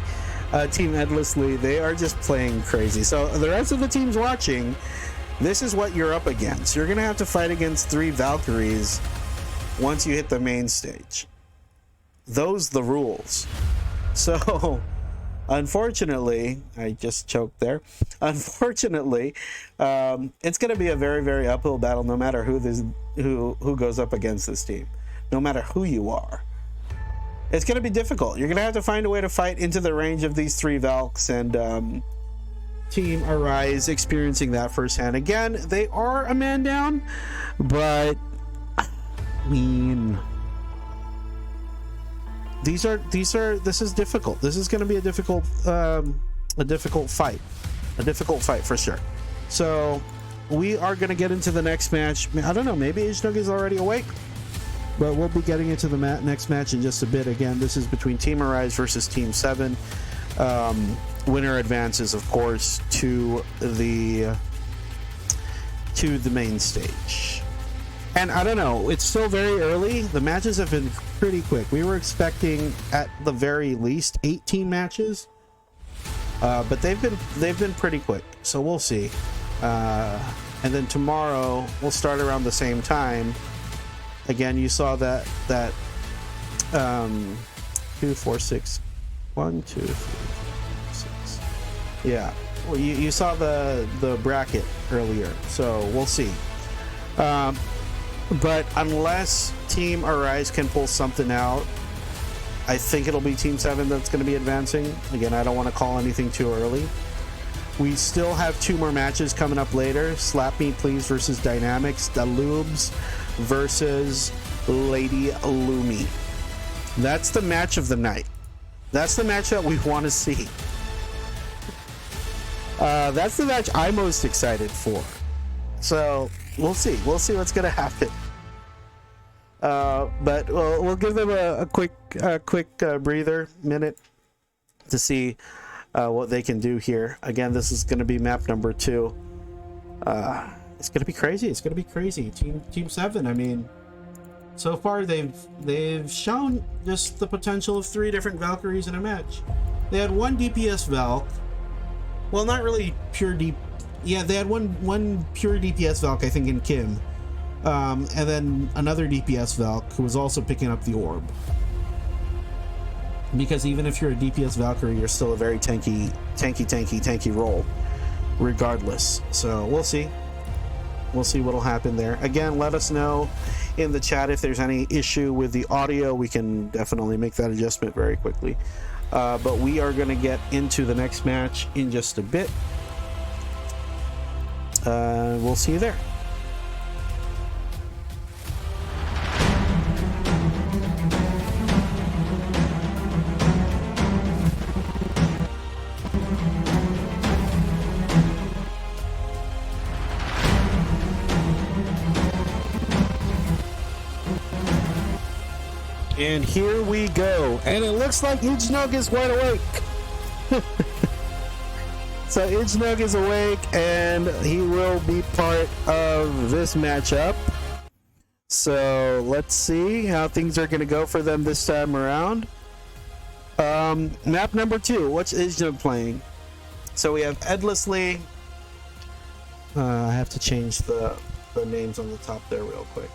S1: Team Endlessly, they are just playing crazy. So the rest of the teams watching, this is what you're up against. You're gonna have to fight against 3 Valkyries once you hit the main stage. Those the rules. So unfortunately, I just choked there. Unfortunately, it's going to be a very, very uphill battle no matter who goes up against this team. No matter who you are. It's going to be difficult. You're going to have to find a way to fight into the range of these 3 Valks, and Team Arise experiencing that firsthand. Again, they are a man down, but I mean, this is difficult. This is going to be a difficult fight for sure. So we are going to get into the next match. I don't know, maybe Ijnog is already awake, but we'll be getting into the next match in just a bit. Again, this is between Team Arise versus Team 7. Winner advances, of course, to the main stage. And I don't know, it's still very early. The matches have been pretty quick. We were expecting at the very least 18 matches, but they've been pretty quick. So we'll see. And then tomorrow we'll start around the same time. Again, you saw that 2, 4, 6, 1, 2, 3, 4, 6. Yeah, well, you saw the bracket earlier, so we'll see. But unless Team Arise can pull something out, I think it'll be Team 7 that's going to be advancing. Again, I don't want to call anything too early. We still have 2 more matches coming up later. Slap Me Please versus Dynamics. Dalubs versus Lady Lumi. That's the match of the night. That's the match that we want to see. That's the match I'm most excited for. So we'll see. We'll see what's going to happen. But we'll give them a quick breather minute to see what they can do here. Again, this is going to be map number 2. It's going to be crazy. It's going to be crazy. Team 7. I mean, so far they've shown just the potential of 3 different Valkyries in a match. They had 1 DPS Valk. Well, not really pure DPS. Yeah, they had one pure DPS Valk, I think, in Kim. And then another DPS Valk who was also picking up the orb. Because even if you're a DPS Valkyrie, you're still a very tanky role, regardless. So we'll see. We'll see what'll happen there. Again, let us know in the chat if there's any issue with the audio. We can definitely make that adjustment very quickly. But we are going to get into the next match in just a bit. We'll see you there. And here we go. And it looks like Ijnog is wide awake. So Ijnog is awake and he will be part of this matchup. So let's see how things are going to go for them this time around. Map number 2. What's Ijnog playing? So we have Endlessly. I have to change the names on the top there real quick.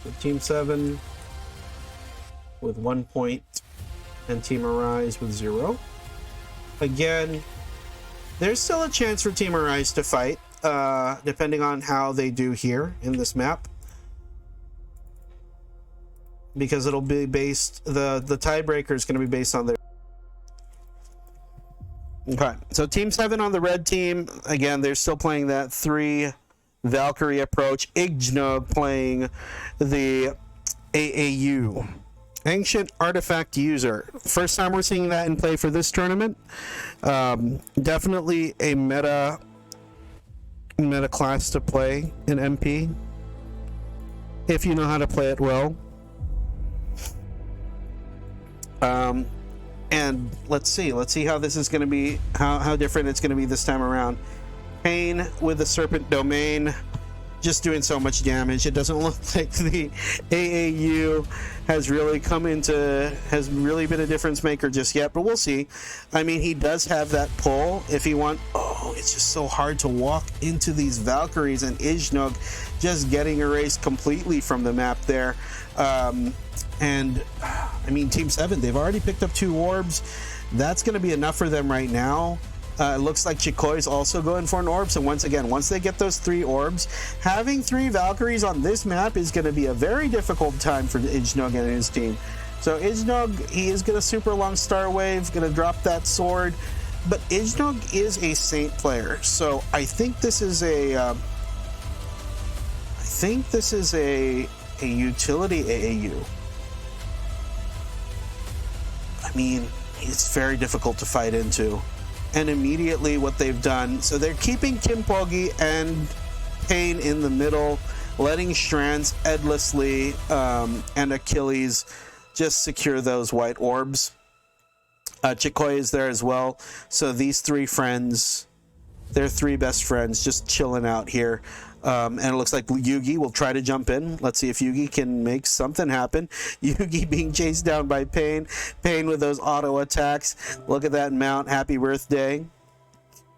S1: So Team 7 with 1 point and Team Arise with 0. Again, there's still a chance for Team Arise to fight, depending on how they do here in this map. Because it'll be based, the tiebreaker is going to be based on their... Okay, so Team 7 on the red team, again, they're still playing that 3 Valkyrie approach. Ijnog playing the AAU. Ancient Artifact User. First time we're seeing that in play for this tournament. Definitely a meta class to play in MP, if you know how to play it well. And let's see how this is going to be, how different it's going to be this time around. Pain with the Serpent Domain, just doing so much damage. It doesn't look like the AAU has really been a difference maker just yet, but we'll see. I mean, he does have that pull if he wants. Oh, it's just so hard to walk into these Valkyries, and Ijnog just getting erased completely from the map there. And I mean, Team 7, they've already picked up 2 orbs. That's going to be enough for them right now. It looks like Chikoi is also going for an orb. So once again, once they get those 3 orbs, having 3 Valkyries on this map is going to be a very difficult time for Ijnog and his team. So Ijnog, he is going to super long Star Wave, going to drop that sword. But Ijnog is a Saint player, so I think this is a utility AAU. I mean, it's very difficult to fight into. And immediately what they've done, so they're keeping Kim Pogi and Pain in the middle, letting Strands endlessly and Achilles just secure those white orbs. Chikoi is there as well. So these three friends, they're three best friends just chilling out here. And it looks like Yugi will try to jump in. Let's see if Yugi can make something happen. Yugi being chased down by Pain. Pain with those auto attacks. Look at that mount. Happy birthday.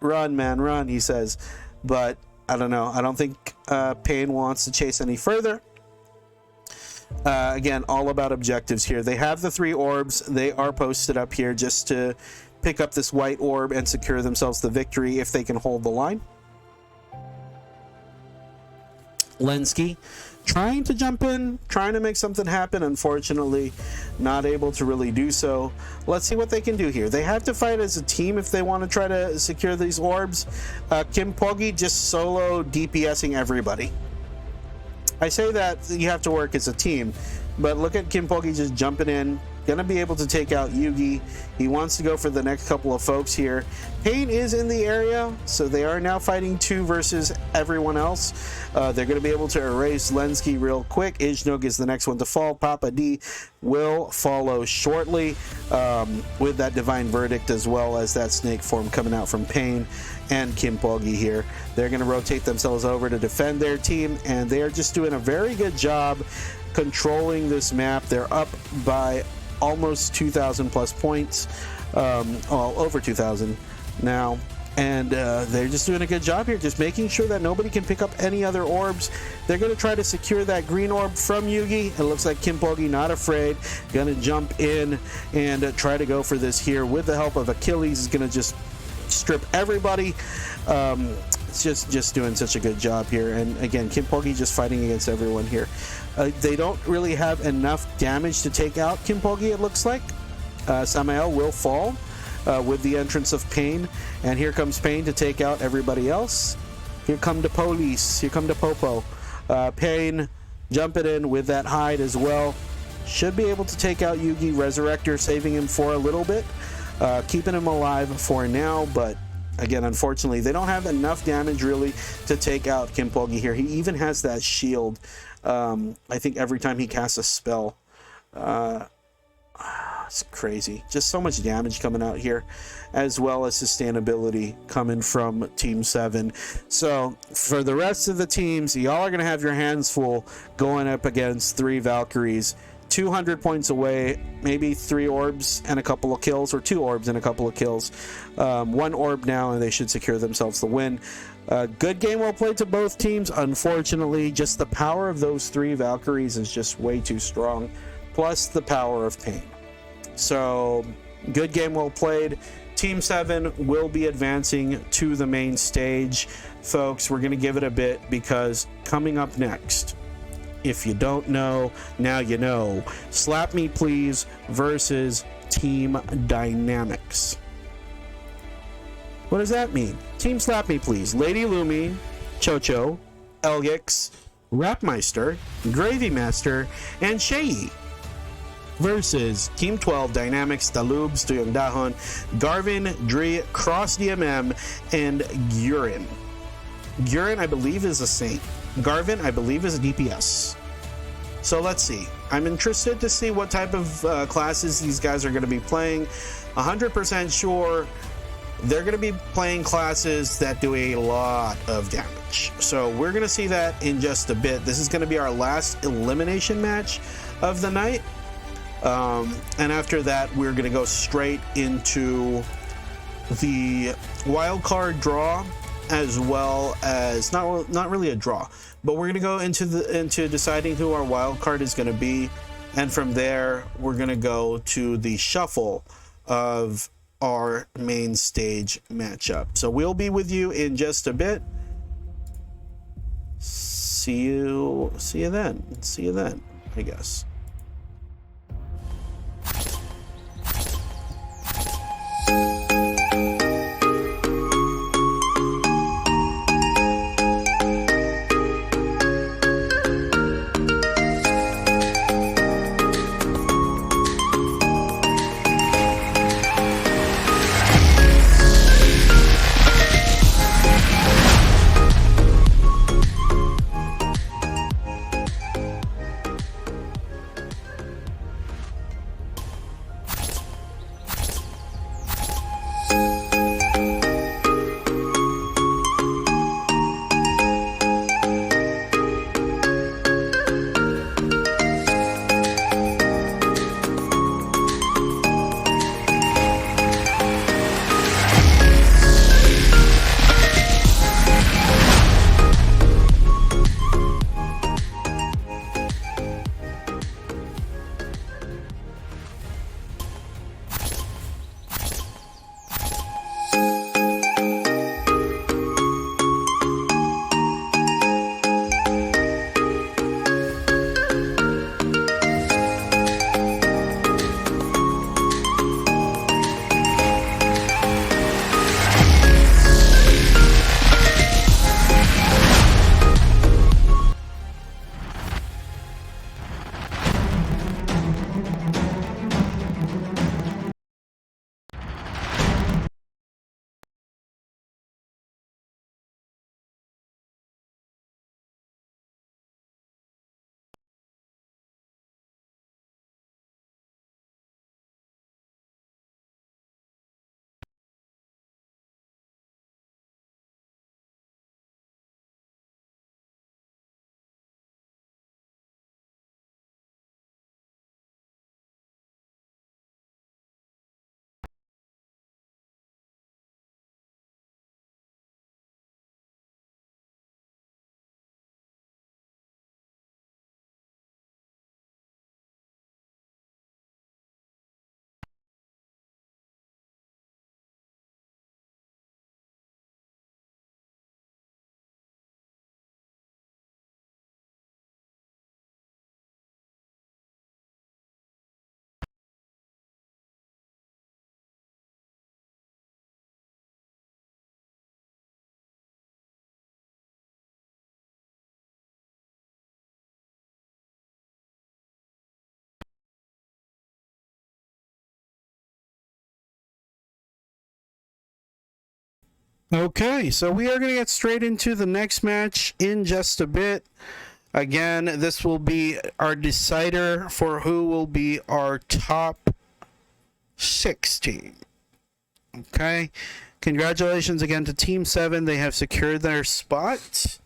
S1: Run, man, run, he says. But I don't know. I don't think Pain wants to chase any further. Again, all about objectives here. They have the 3 orbs. They are posted up here just to pick up this white orb and secure themselves the victory if they can hold the line. Lenski trying to jump in, trying to make something happen. Unfortunately, not able to really do so. Let's see what they can do here. They have to fight as a team if they want to try to secure these orbs. Kim Poggi just solo DPSing everybody. I say that you have to work as a team, but look at Kim Poggi just jumping in. Gonna be able to take out Yugi. He wants to go for the next couple of folks here. Pain is in the area, so they are now fighting 2 versus everyone else. They're gonna be able to erase Lenski real quick. Ijnog is the next one to fall. Papa D will follow shortly with that Divine Verdict, as well as that snake form coming out from Pain and Kim Poggi here. They're gonna rotate themselves over to defend their team, and they are just doing a very good job controlling this map. They're up by almost 2,000 plus points, over 2,000 now, and they're just doing a good job here, just making sure that nobody can pick up any other orbs. They're going to try to secure that green orb from Yugi. It looks like Kim Poggi not afraid, going to jump in and try to go for this here with the help of Achilles. Is going to just strip everybody. It's just doing such a good job here, and again, Kim Poggi just fighting against everyone here. They don't really have enough damage to take out Kim Poggi, it looks like. Samael will fall with the entrance of Pain, and here comes Pain to take out everybody else. Here come the police, here come the Popo. Pain jumping in with that hide as well. Should be able to take out Yugi. Resurrector saving him for a little bit, keeping him alive for now, but again, unfortunately, they don't have enough damage really to take out Kim Poggi here. He even has that shield, I think, every time he casts a spell. It's crazy. Just so much damage coming out here, as well as sustainability coming from Team 7. So for the rest of the teams, y'all are going to have your hands full going up against 3 Valkyries. 200 points away, maybe 3 orbs and a couple of kills, or 2 orbs and a couple of kills. 1 orb now, and they should secure themselves the win. Good game, well played to both teams. Unfortunately, just the power of those 3 Valkyries is just way too strong, plus the power of Pain. So, good game, well played. Team 7 will be advancing to the main stage. Folks, we're going to give it a bit, because coming up next, if you don't know, now you know. Slap Me Please versus Team Dynamics. What does that mean? Team Slap Me Please. Lady Lumi, Chocho, Elgix, Rapmeister, Gravy Master, and Shei. Versus Team 12 Dynamics, Talubs, Tuyong Dahon, Garvin, Dre, Cross DMM, and Gurin. Gurin, I believe, is a Saint. Garvin, I believe, is a DPS. So let's see. I'm interested to see what type of classes these guys are going to be playing. 100% sure they're going to be playing classes that do a lot of damage. So we're going to see that in just a bit. This is going to be our last elimination match of the night. And after that, we're going to go straight into the wild card draw, as well as not really a draw, but we're going to go into deciding who our wild card is going to be, and from there we're going to go to the shuffle of our main stage matchup. So we'll be with you in just a bit. See you then, I guess. Okay, so we are going to get straight into the next match in just a bit. Again, this will be our decider for who will be our top 6 team. Okay, congratulations again to Team 7. They have secured their spot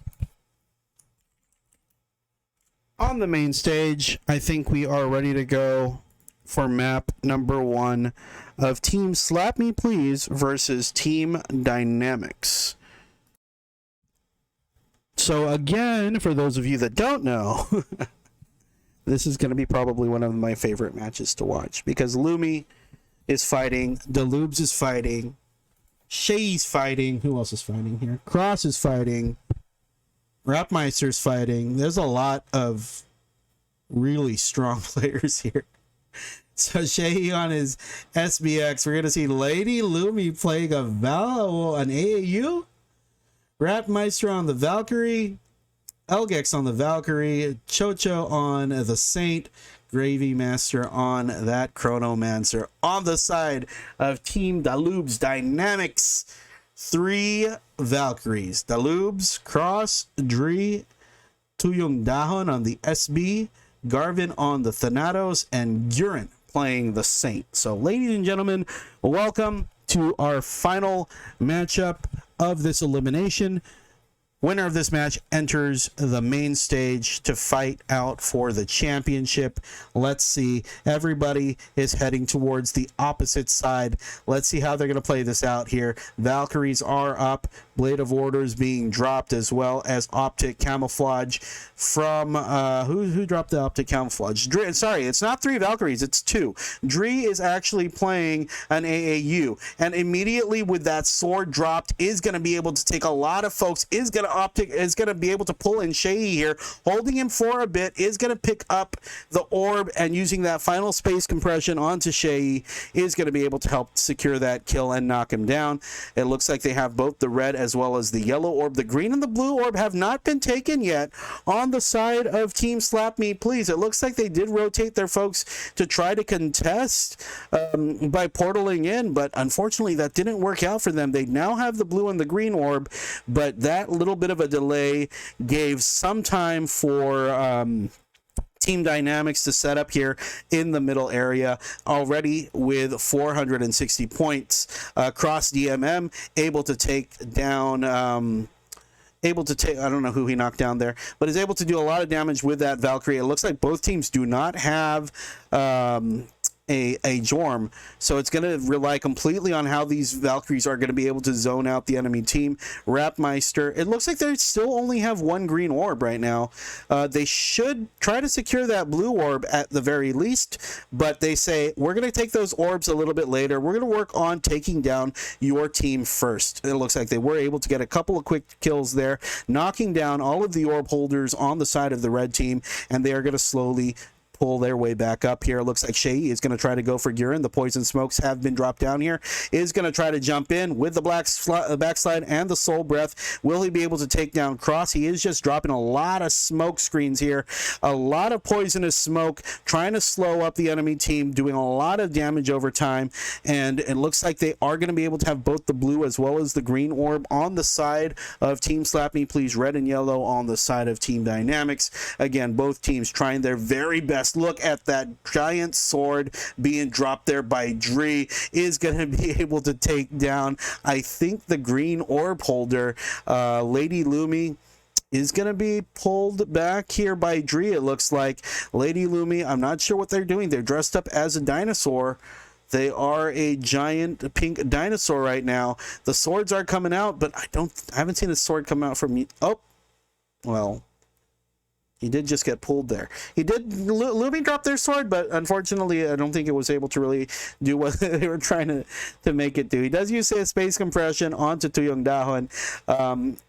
S1: on the main stage. I think we are ready to go for map number 1 of Team Slap Me Please versus Team Dynamics. So again, for those of you that don't know, this is going to be probably one of my favorite matches to watch because Lumi is fighting, Delubes is fighting, Shay's fighting, who else is fighting here? Cross is fighting, Rapmeister's fighting. There's a lot of really strong players here. So Shay on his SBX, we're going to see Lady Lumi playing an AAU, Rapmeister on the Valkyrie, Elgex on the Valkyrie, Chocho on the Saint, Gravy Master on that Chronomancer. On the side of Team Dalubes Dynamics, 3 Valkyries. Dalubes, Cross, Dree, Tuyong Dahon on the SB, Garvin on the Thanatos, and Gurin playing the Saint. So ladies and gentlemen, welcome to our final matchup of this elimination. Winner of this match enters the main stage to fight out for the championship. Let's see. Everybody is heading towards the opposite side. Let's see how they're going to play this out here. Valkyries are up. Blade of Orders being dropped, as well as Optic Camouflage from who dropped the Optic Camouflage? Sorry, it's not 3 Valkyries, it's 2. Dree is actually playing an AAU, and immediately with that sword dropped, is going to be able to take a lot of folks. Is going to be able to pull in Shay here, holding him for a bit. Is going to pick up the orb, and using that final space compression onto Shay is going to be able to help secure that kill and knock him down. It looks like they have both the red as well as the yellow orb. The green and the blue orb have not been taken yet on the side of Team Slap Me Please. It looks like they did rotate their folks to try to contest by portaling in, but unfortunately that didn't work out for them. They now have the blue and the green orb, but that little bit of a delay gave some time for Team Dynamics to set up here in the middle area, already with 460 points. Cross DMM able to take down I don't know who he knocked down there, but is able to do a lot of damage with that Valkyrie. It looks like both teams do not have a Jorm, so it's going to rely completely on how these Valkyries are going to be able to zone out the enemy team. Rapmeister, it looks like they still only have 1 green orb right now. They should try to secure that blue orb at the very least, but they say, we're going to take those orbs a little bit later. We're going to work on taking down your team first. It looks like they were able to get a couple of quick kills there, knocking down all of the orb holders on the side of the red team, and they are going to slowly pull their way back up here. It looks like Shay is going to try to go for Gurin. The poison smokes have been dropped down here. Is going to try to jump in with the backslide and the soul breath. Will he be able to take down Cross? He is just dropping a lot of smoke screens here. A lot of poisonous smoke, trying to slow up the enemy team, doing a lot of damage over time. And it looks like they are going to be able to have both the blue as well as the green orb on the side of Team Slap Me Please, red and yellow on the side of Team Dynamics. Again, both teams trying their very best. Look at that giant sword being dropped there by Dree. Is going to be able to take down, I think, the green orb holder. Lady Lumi is going to be pulled back here by Dree. It looks like Lady Lumi, I'm not sure what they're doing. They're dressed up as a dinosaur. They are a giant pink dinosaur right now. The swords are coming out, but I haven't seen a sword come out from me. Oh, well, he did just get pulled there. He did. Lumi dropped their sword, but unfortunately, I don't think it was able to really do what they were trying to make it do. He does use his space compression onto Tuyong Dahon,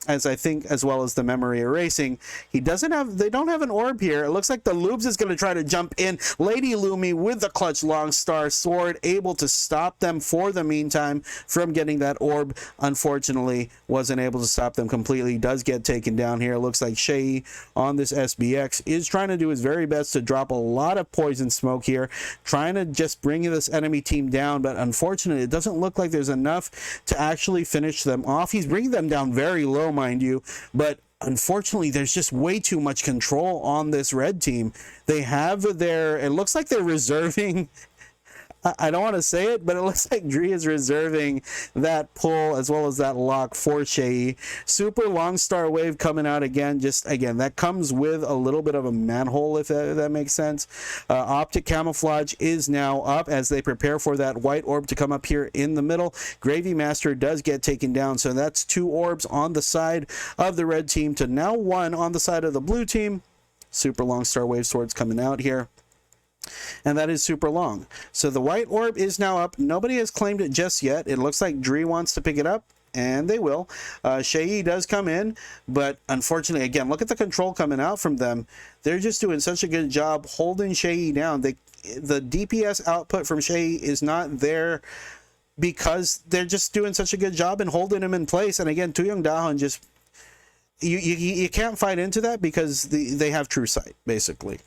S1: as I think, as well as the memory erasing. He doesn't have. They don't have an orb here. It looks like the Lubes is going to try to jump in. Lady Lumi with the clutch long star sword, able to stop them for the meantime from getting that orb. Unfortunately, wasn't able to stop them completely. Does get taken down here. It looks like Shay on this SB BX is trying to do his very best to drop a lot of poison smoke here, trying to just bring this enemy team down, but unfortunately it doesn't look like there's enough to actually finish them off. He's bringing them down very low, mind you, but unfortunately there's just way too much control on this red team. They have their, it looks like they're reserving, I don't want to say it, but it looks like Dree is reserving that pull as well as that lock for Shea. Super long star wave coming out again. Just again, that comes with a little bit of a manhole, if that makes sense. Optic camouflage is now up as they prepare for that white orb to come up here in the middle. Gravy Master does get taken down, so that's 2 orbs on the side of the red team to now 1 on the side of the blue team. Super long star wave swords coming out here. And that is super long. So the white orb is now up. Nobody has claimed it just yet. It looks like Dree wants to pick it up, and they will. Shea does come in, but unfortunately, again, look at the control coming out from them. They're just doing such a good job holding Shea down. The DPS output from Shea is not there because they're just doing such a good job and holding him in place. And again, Tuyong Dahon just, you can't fight into that because they have true sight, basically.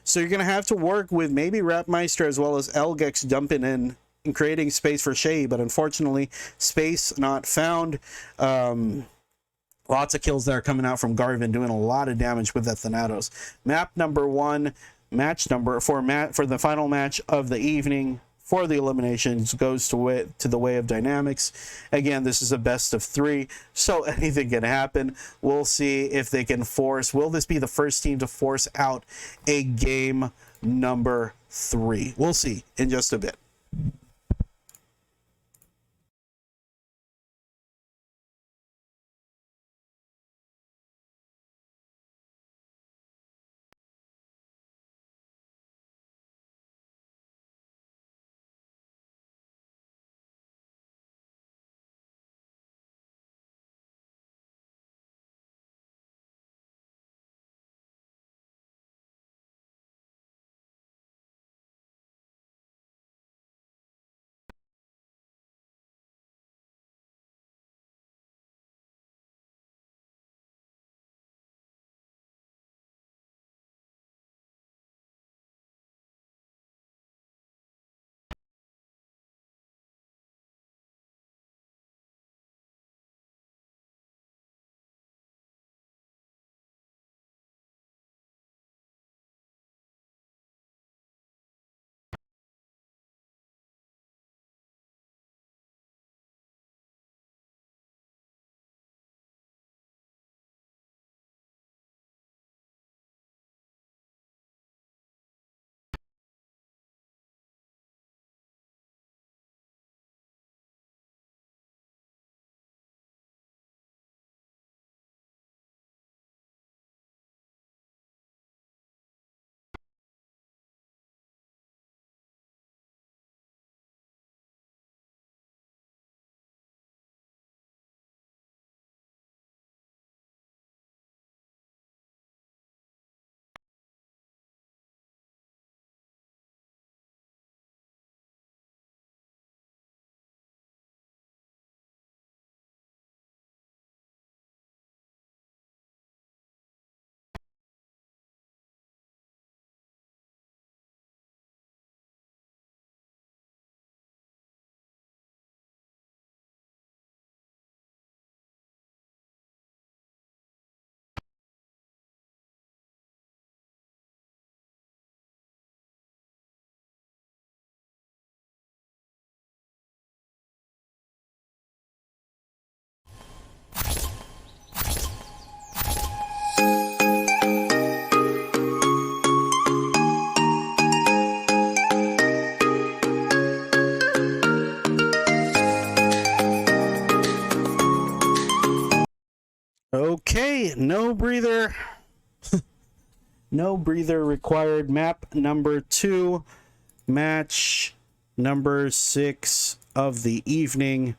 S1: So you're going to have to work with maybe Rapmeister as well as Elgex dumping in and creating space for Shea, but unfortunately, space not found. Lots of kills there coming out from Garvin, doing a lot of damage with that Thanatos. Map number 1, match number for the final match of the evening for the eliminations goes to the way of Dynamics. Again, this is a best of 3, so anything can happen. We'll see if they can force. Will this be the first team to force out a game number 3? We'll see in just a bit. Okay, no breather. No breather required. Map number 2, match number 6 of the evening.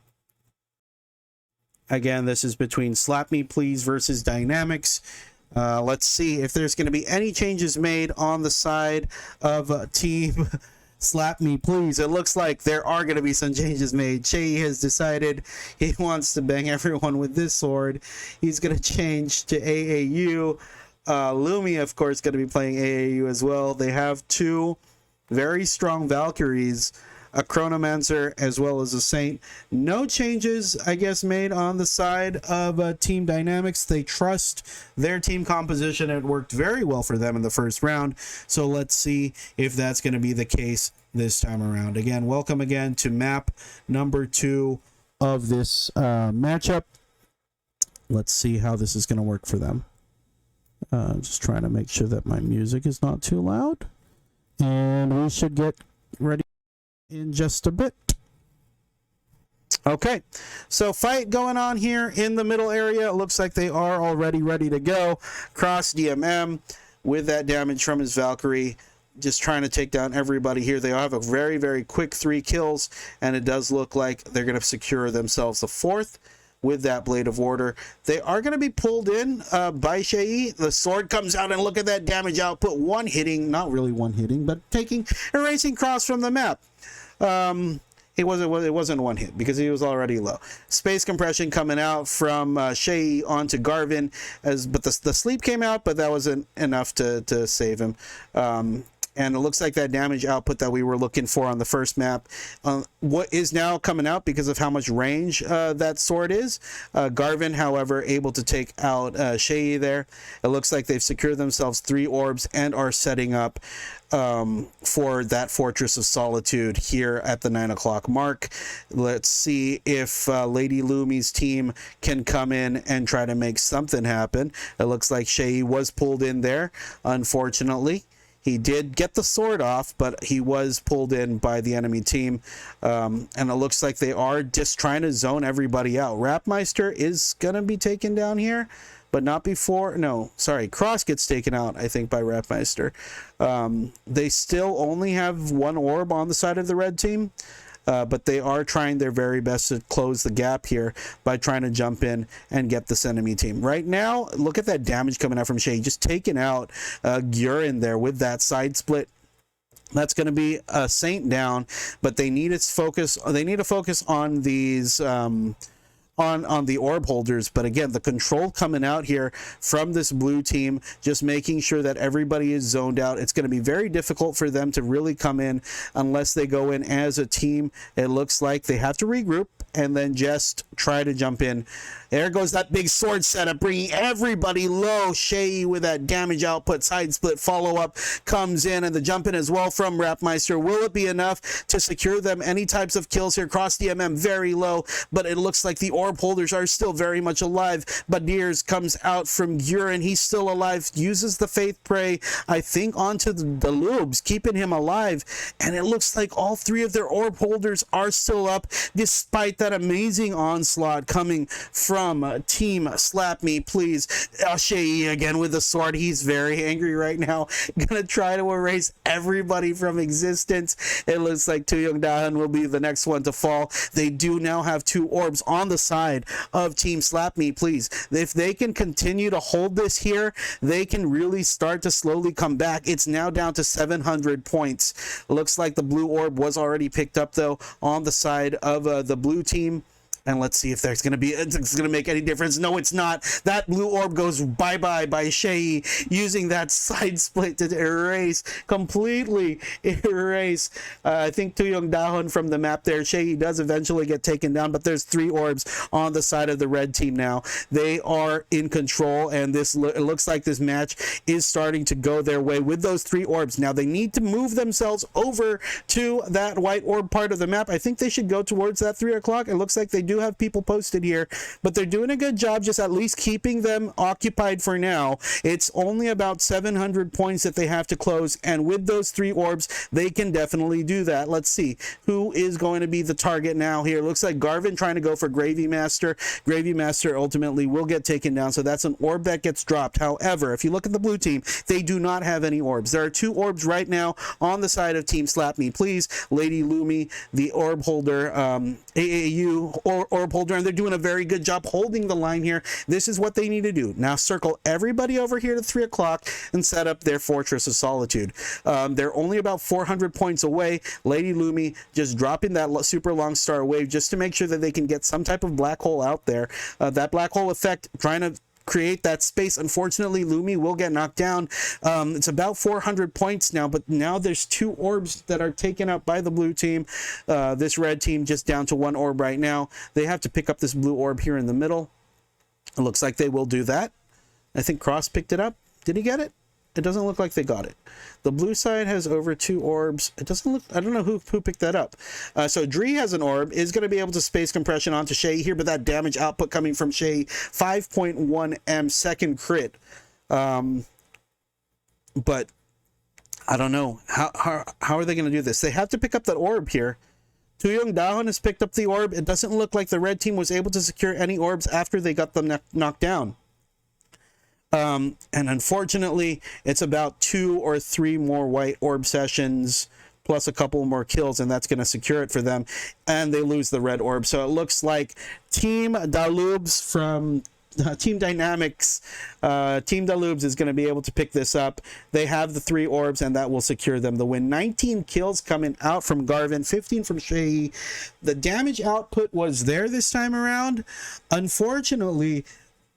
S1: Again, this is between Slap Me Please versus Dynamics. Let's see if there's going to be any changes made on the side of Team
S2: Slap Me Please. It looks like there are going to be some changes made. Shay has decided he wants to bang everyone with this sword. He's going to change to AAU. Lumi, of course, going to be playing AAU as well. They have two very strong Valkyries, a Chronomancer as well as a Saint. No changes, I guess, made on the side of Team Dynamics. They trust their team composition. It worked very well for them in the first round. So let's see if that's going to be the case this time around. Again, welcome again to map number 2 of this matchup. Let's see how this is going to work for them. Just trying to make sure that my music is not too loud. And we should get ready in just a bit. Okay, so fight going on here in the middle area. It looks like they are already ready to go. Cross DMM with that damage from his Valkyrie, just trying to take down everybody here. They have a very, very quick 3 kills, and it does look like they're going to secure themselves the 4th with that Blade of Order. They are going to be pulled in by Shay. The sword comes out, and look at that damage output. One hitting, not really one hitting, but erasing Cross from the map. It wasn't one hit because he was already low. Space compression coming out from Shay onto Garvin, but the sleep came out, but that wasn't enough to save him. And it looks like that damage output that we were looking for on the first map, what is now coming out because of how much range that sword is. Garvin, however, able to take out Shay there. It looks like they've secured themselves 3 orbs and are setting up for that Fortress of Solitude here at the 9 o'clock mark. Let's see if Lady Lumi's team can come in and try to make something happen. It looks like Shay was pulled in there, unfortunately. He did get the sword off, but he was pulled in by the enemy team. And it looks like they are just trying to zone everybody out. Rapmeister is going to be taken down here, but not before. No, sorry. Cross gets taken out, I think, by Rapmeister. They still only have 1 orb on the side of the red team. But they are trying their very best to close the gap here by trying to jump in and get this enemy team. Right now, look at that damage coming out from Shay. Just taking out Gurin there with that side split. That's going to be a Saint down, but they need its focus. They need to focus on these on the orb holders. But again, the control coming out here from this blue team, just making sure that everybody is zoned out. It's going to be very difficult for them to really come in unless they go in as a team. It looks like they have to regroup and then just try to jump in. There goes that big sword setup, bringing everybody low. Shay with that damage output, side split follow-up comes in, and the jump in as well from Rapmeister. Will it be enough to secure them any types of kills here? Cross DMM very low, but it looks like the orb holders are still very much alive. Badirs comes out from Gurin. He's still alive, uses the Faith Prey, I think, onto the lubes, keeping him alive. And it looks like all 3 of their orb holders are still up, despite that amazing onslaught coming from Team Slap Me Please. Shay again with the sword. He's very angry right now. Gonna try to erase everybody from existence. It looks like Tuyong Dahan will be the next one to fall. They do now have 2 orbs on the side of Team Slap Me Please. If they can continue to hold this here, they can really start to slowly come back. It's now down to 700 points. Looks like the blue orb was already picked up though on the side of the blue team. And let's see if it's going to make any difference. No, it's not. That blue orb goes bye-bye by Shay, using that side split to completely erase. I think Tuyong Dahon from the map there. Shay does eventually get taken down, but there's 3 orbs on the side of the red team now. They are in control, and it looks like this match is starting to go their way with those 3 orbs. Now they need to move themselves over to that white orb part of the map. I think they should go towards that 3 o'clock. It looks like they do have people posted here, but they're doing a good job just at least keeping them occupied for now. It's only about 700 points that they have to close, and with those 3 orbs they can definitely do that. Let's see who is going to be the target now here. Looks like Garvin trying to go for Gravy Master. Gravy Master ultimately will get taken down, so that's an orb that gets dropped. However, if you look at the blue team, they do not have any orbs. There are 2 orbs right now on the side of Team Slap Me Please. Lady Lumi, the orb holder, AAU or orb holder, and they're doing a very good job holding the line here. This is what they need to do. Now circle everybody over here to 3 o'clock and set up their Fortress of Solitude. They're only about 400 points away. Lady Lumi just dropping that super long star wave just to make sure that they can get some type of black hole out there. That black hole effect, trying to create that space. Unfortunately, Lumi will get knocked down. It's about 400 points now, but now there's 2 orbs that are taken out by the blue team. This red team just down to 1 orb right now. They have to pick up this blue orb here in the middle. It looks like they will do that. I think Cross picked it up. Did he get it? It doesn't look like they got it. The blue side has over 2 orbs. It doesn't look, I don't know who picked that up. So Dree has an orb, is going to be able to space compression onto Shay here, but that damage output coming from Shay, 5.1 M second crit. But I don't know. How are they going to do this? They have to pick up that orb here. Tuyong Dahon has picked up the orb. It doesn't look like the red team was able to secure any orbs after they got them knocked down. And unfortunately, it's about 2 or 3 more white orb sessions plus a couple more kills, and that's going to secure it for them. And they lose the red orb. So it looks like Team Dalubs from Team Dynamics, Team Dalubs is going to be able to pick this up. They have the 3 orbs, and that will secure them the win. 19 kills coming out from Garvin, 15 from Shay. The damage output was there this time around. Unfortunately,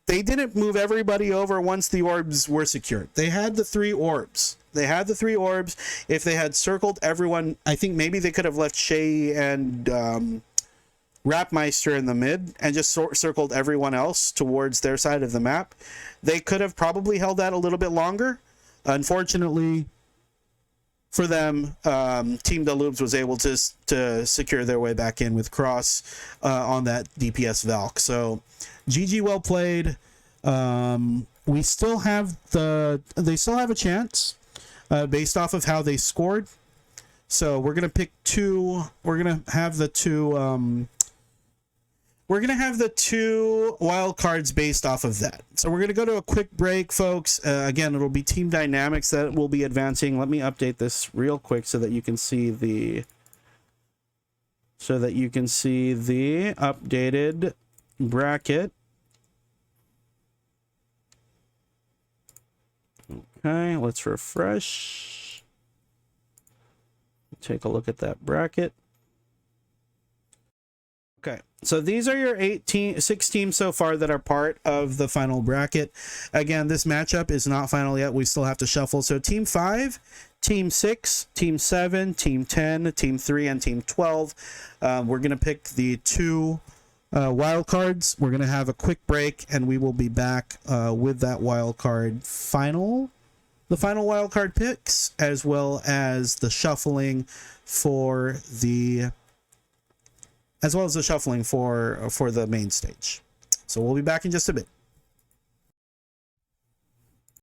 S2: they didn't move everybody over once the orbs were secured. They had the 3 orbs. If they had circled everyone, I think maybe they could have left Shay and Rapmeister in the mid and just circled everyone else towards their side of the map. They could have probably held that a little bit longer. Unfortunately for them, Team Dalubs was able to secure their way back in with Cross on that DPS Valk. So GG, well played. They still have a chance based off of how they scored. So we're gonna pick 2. We're gonna have the 2. We're gonna have the 2 wild cards based off of that. So we're gonna go to a quick break, folks. Again, it'll be Team Dynamics that will be advancing. Let me update this real quick so that you can see the updated bracket. Okay, let's refresh. Take a look at that bracket. Okay, so these are your 6 teams so far that are part of the final bracket. Again, this matchup is not final yet. We still have to shuffle. So Team 5, Team 6, Team 7, Team 10, Team 3, and Team 12. We're going to pick the 2 wild cards. We're going to have a quick break, and we will be back with that wild card the final wild card picks, as well as the shuffling for the main stage. So we'll be back in just a bit.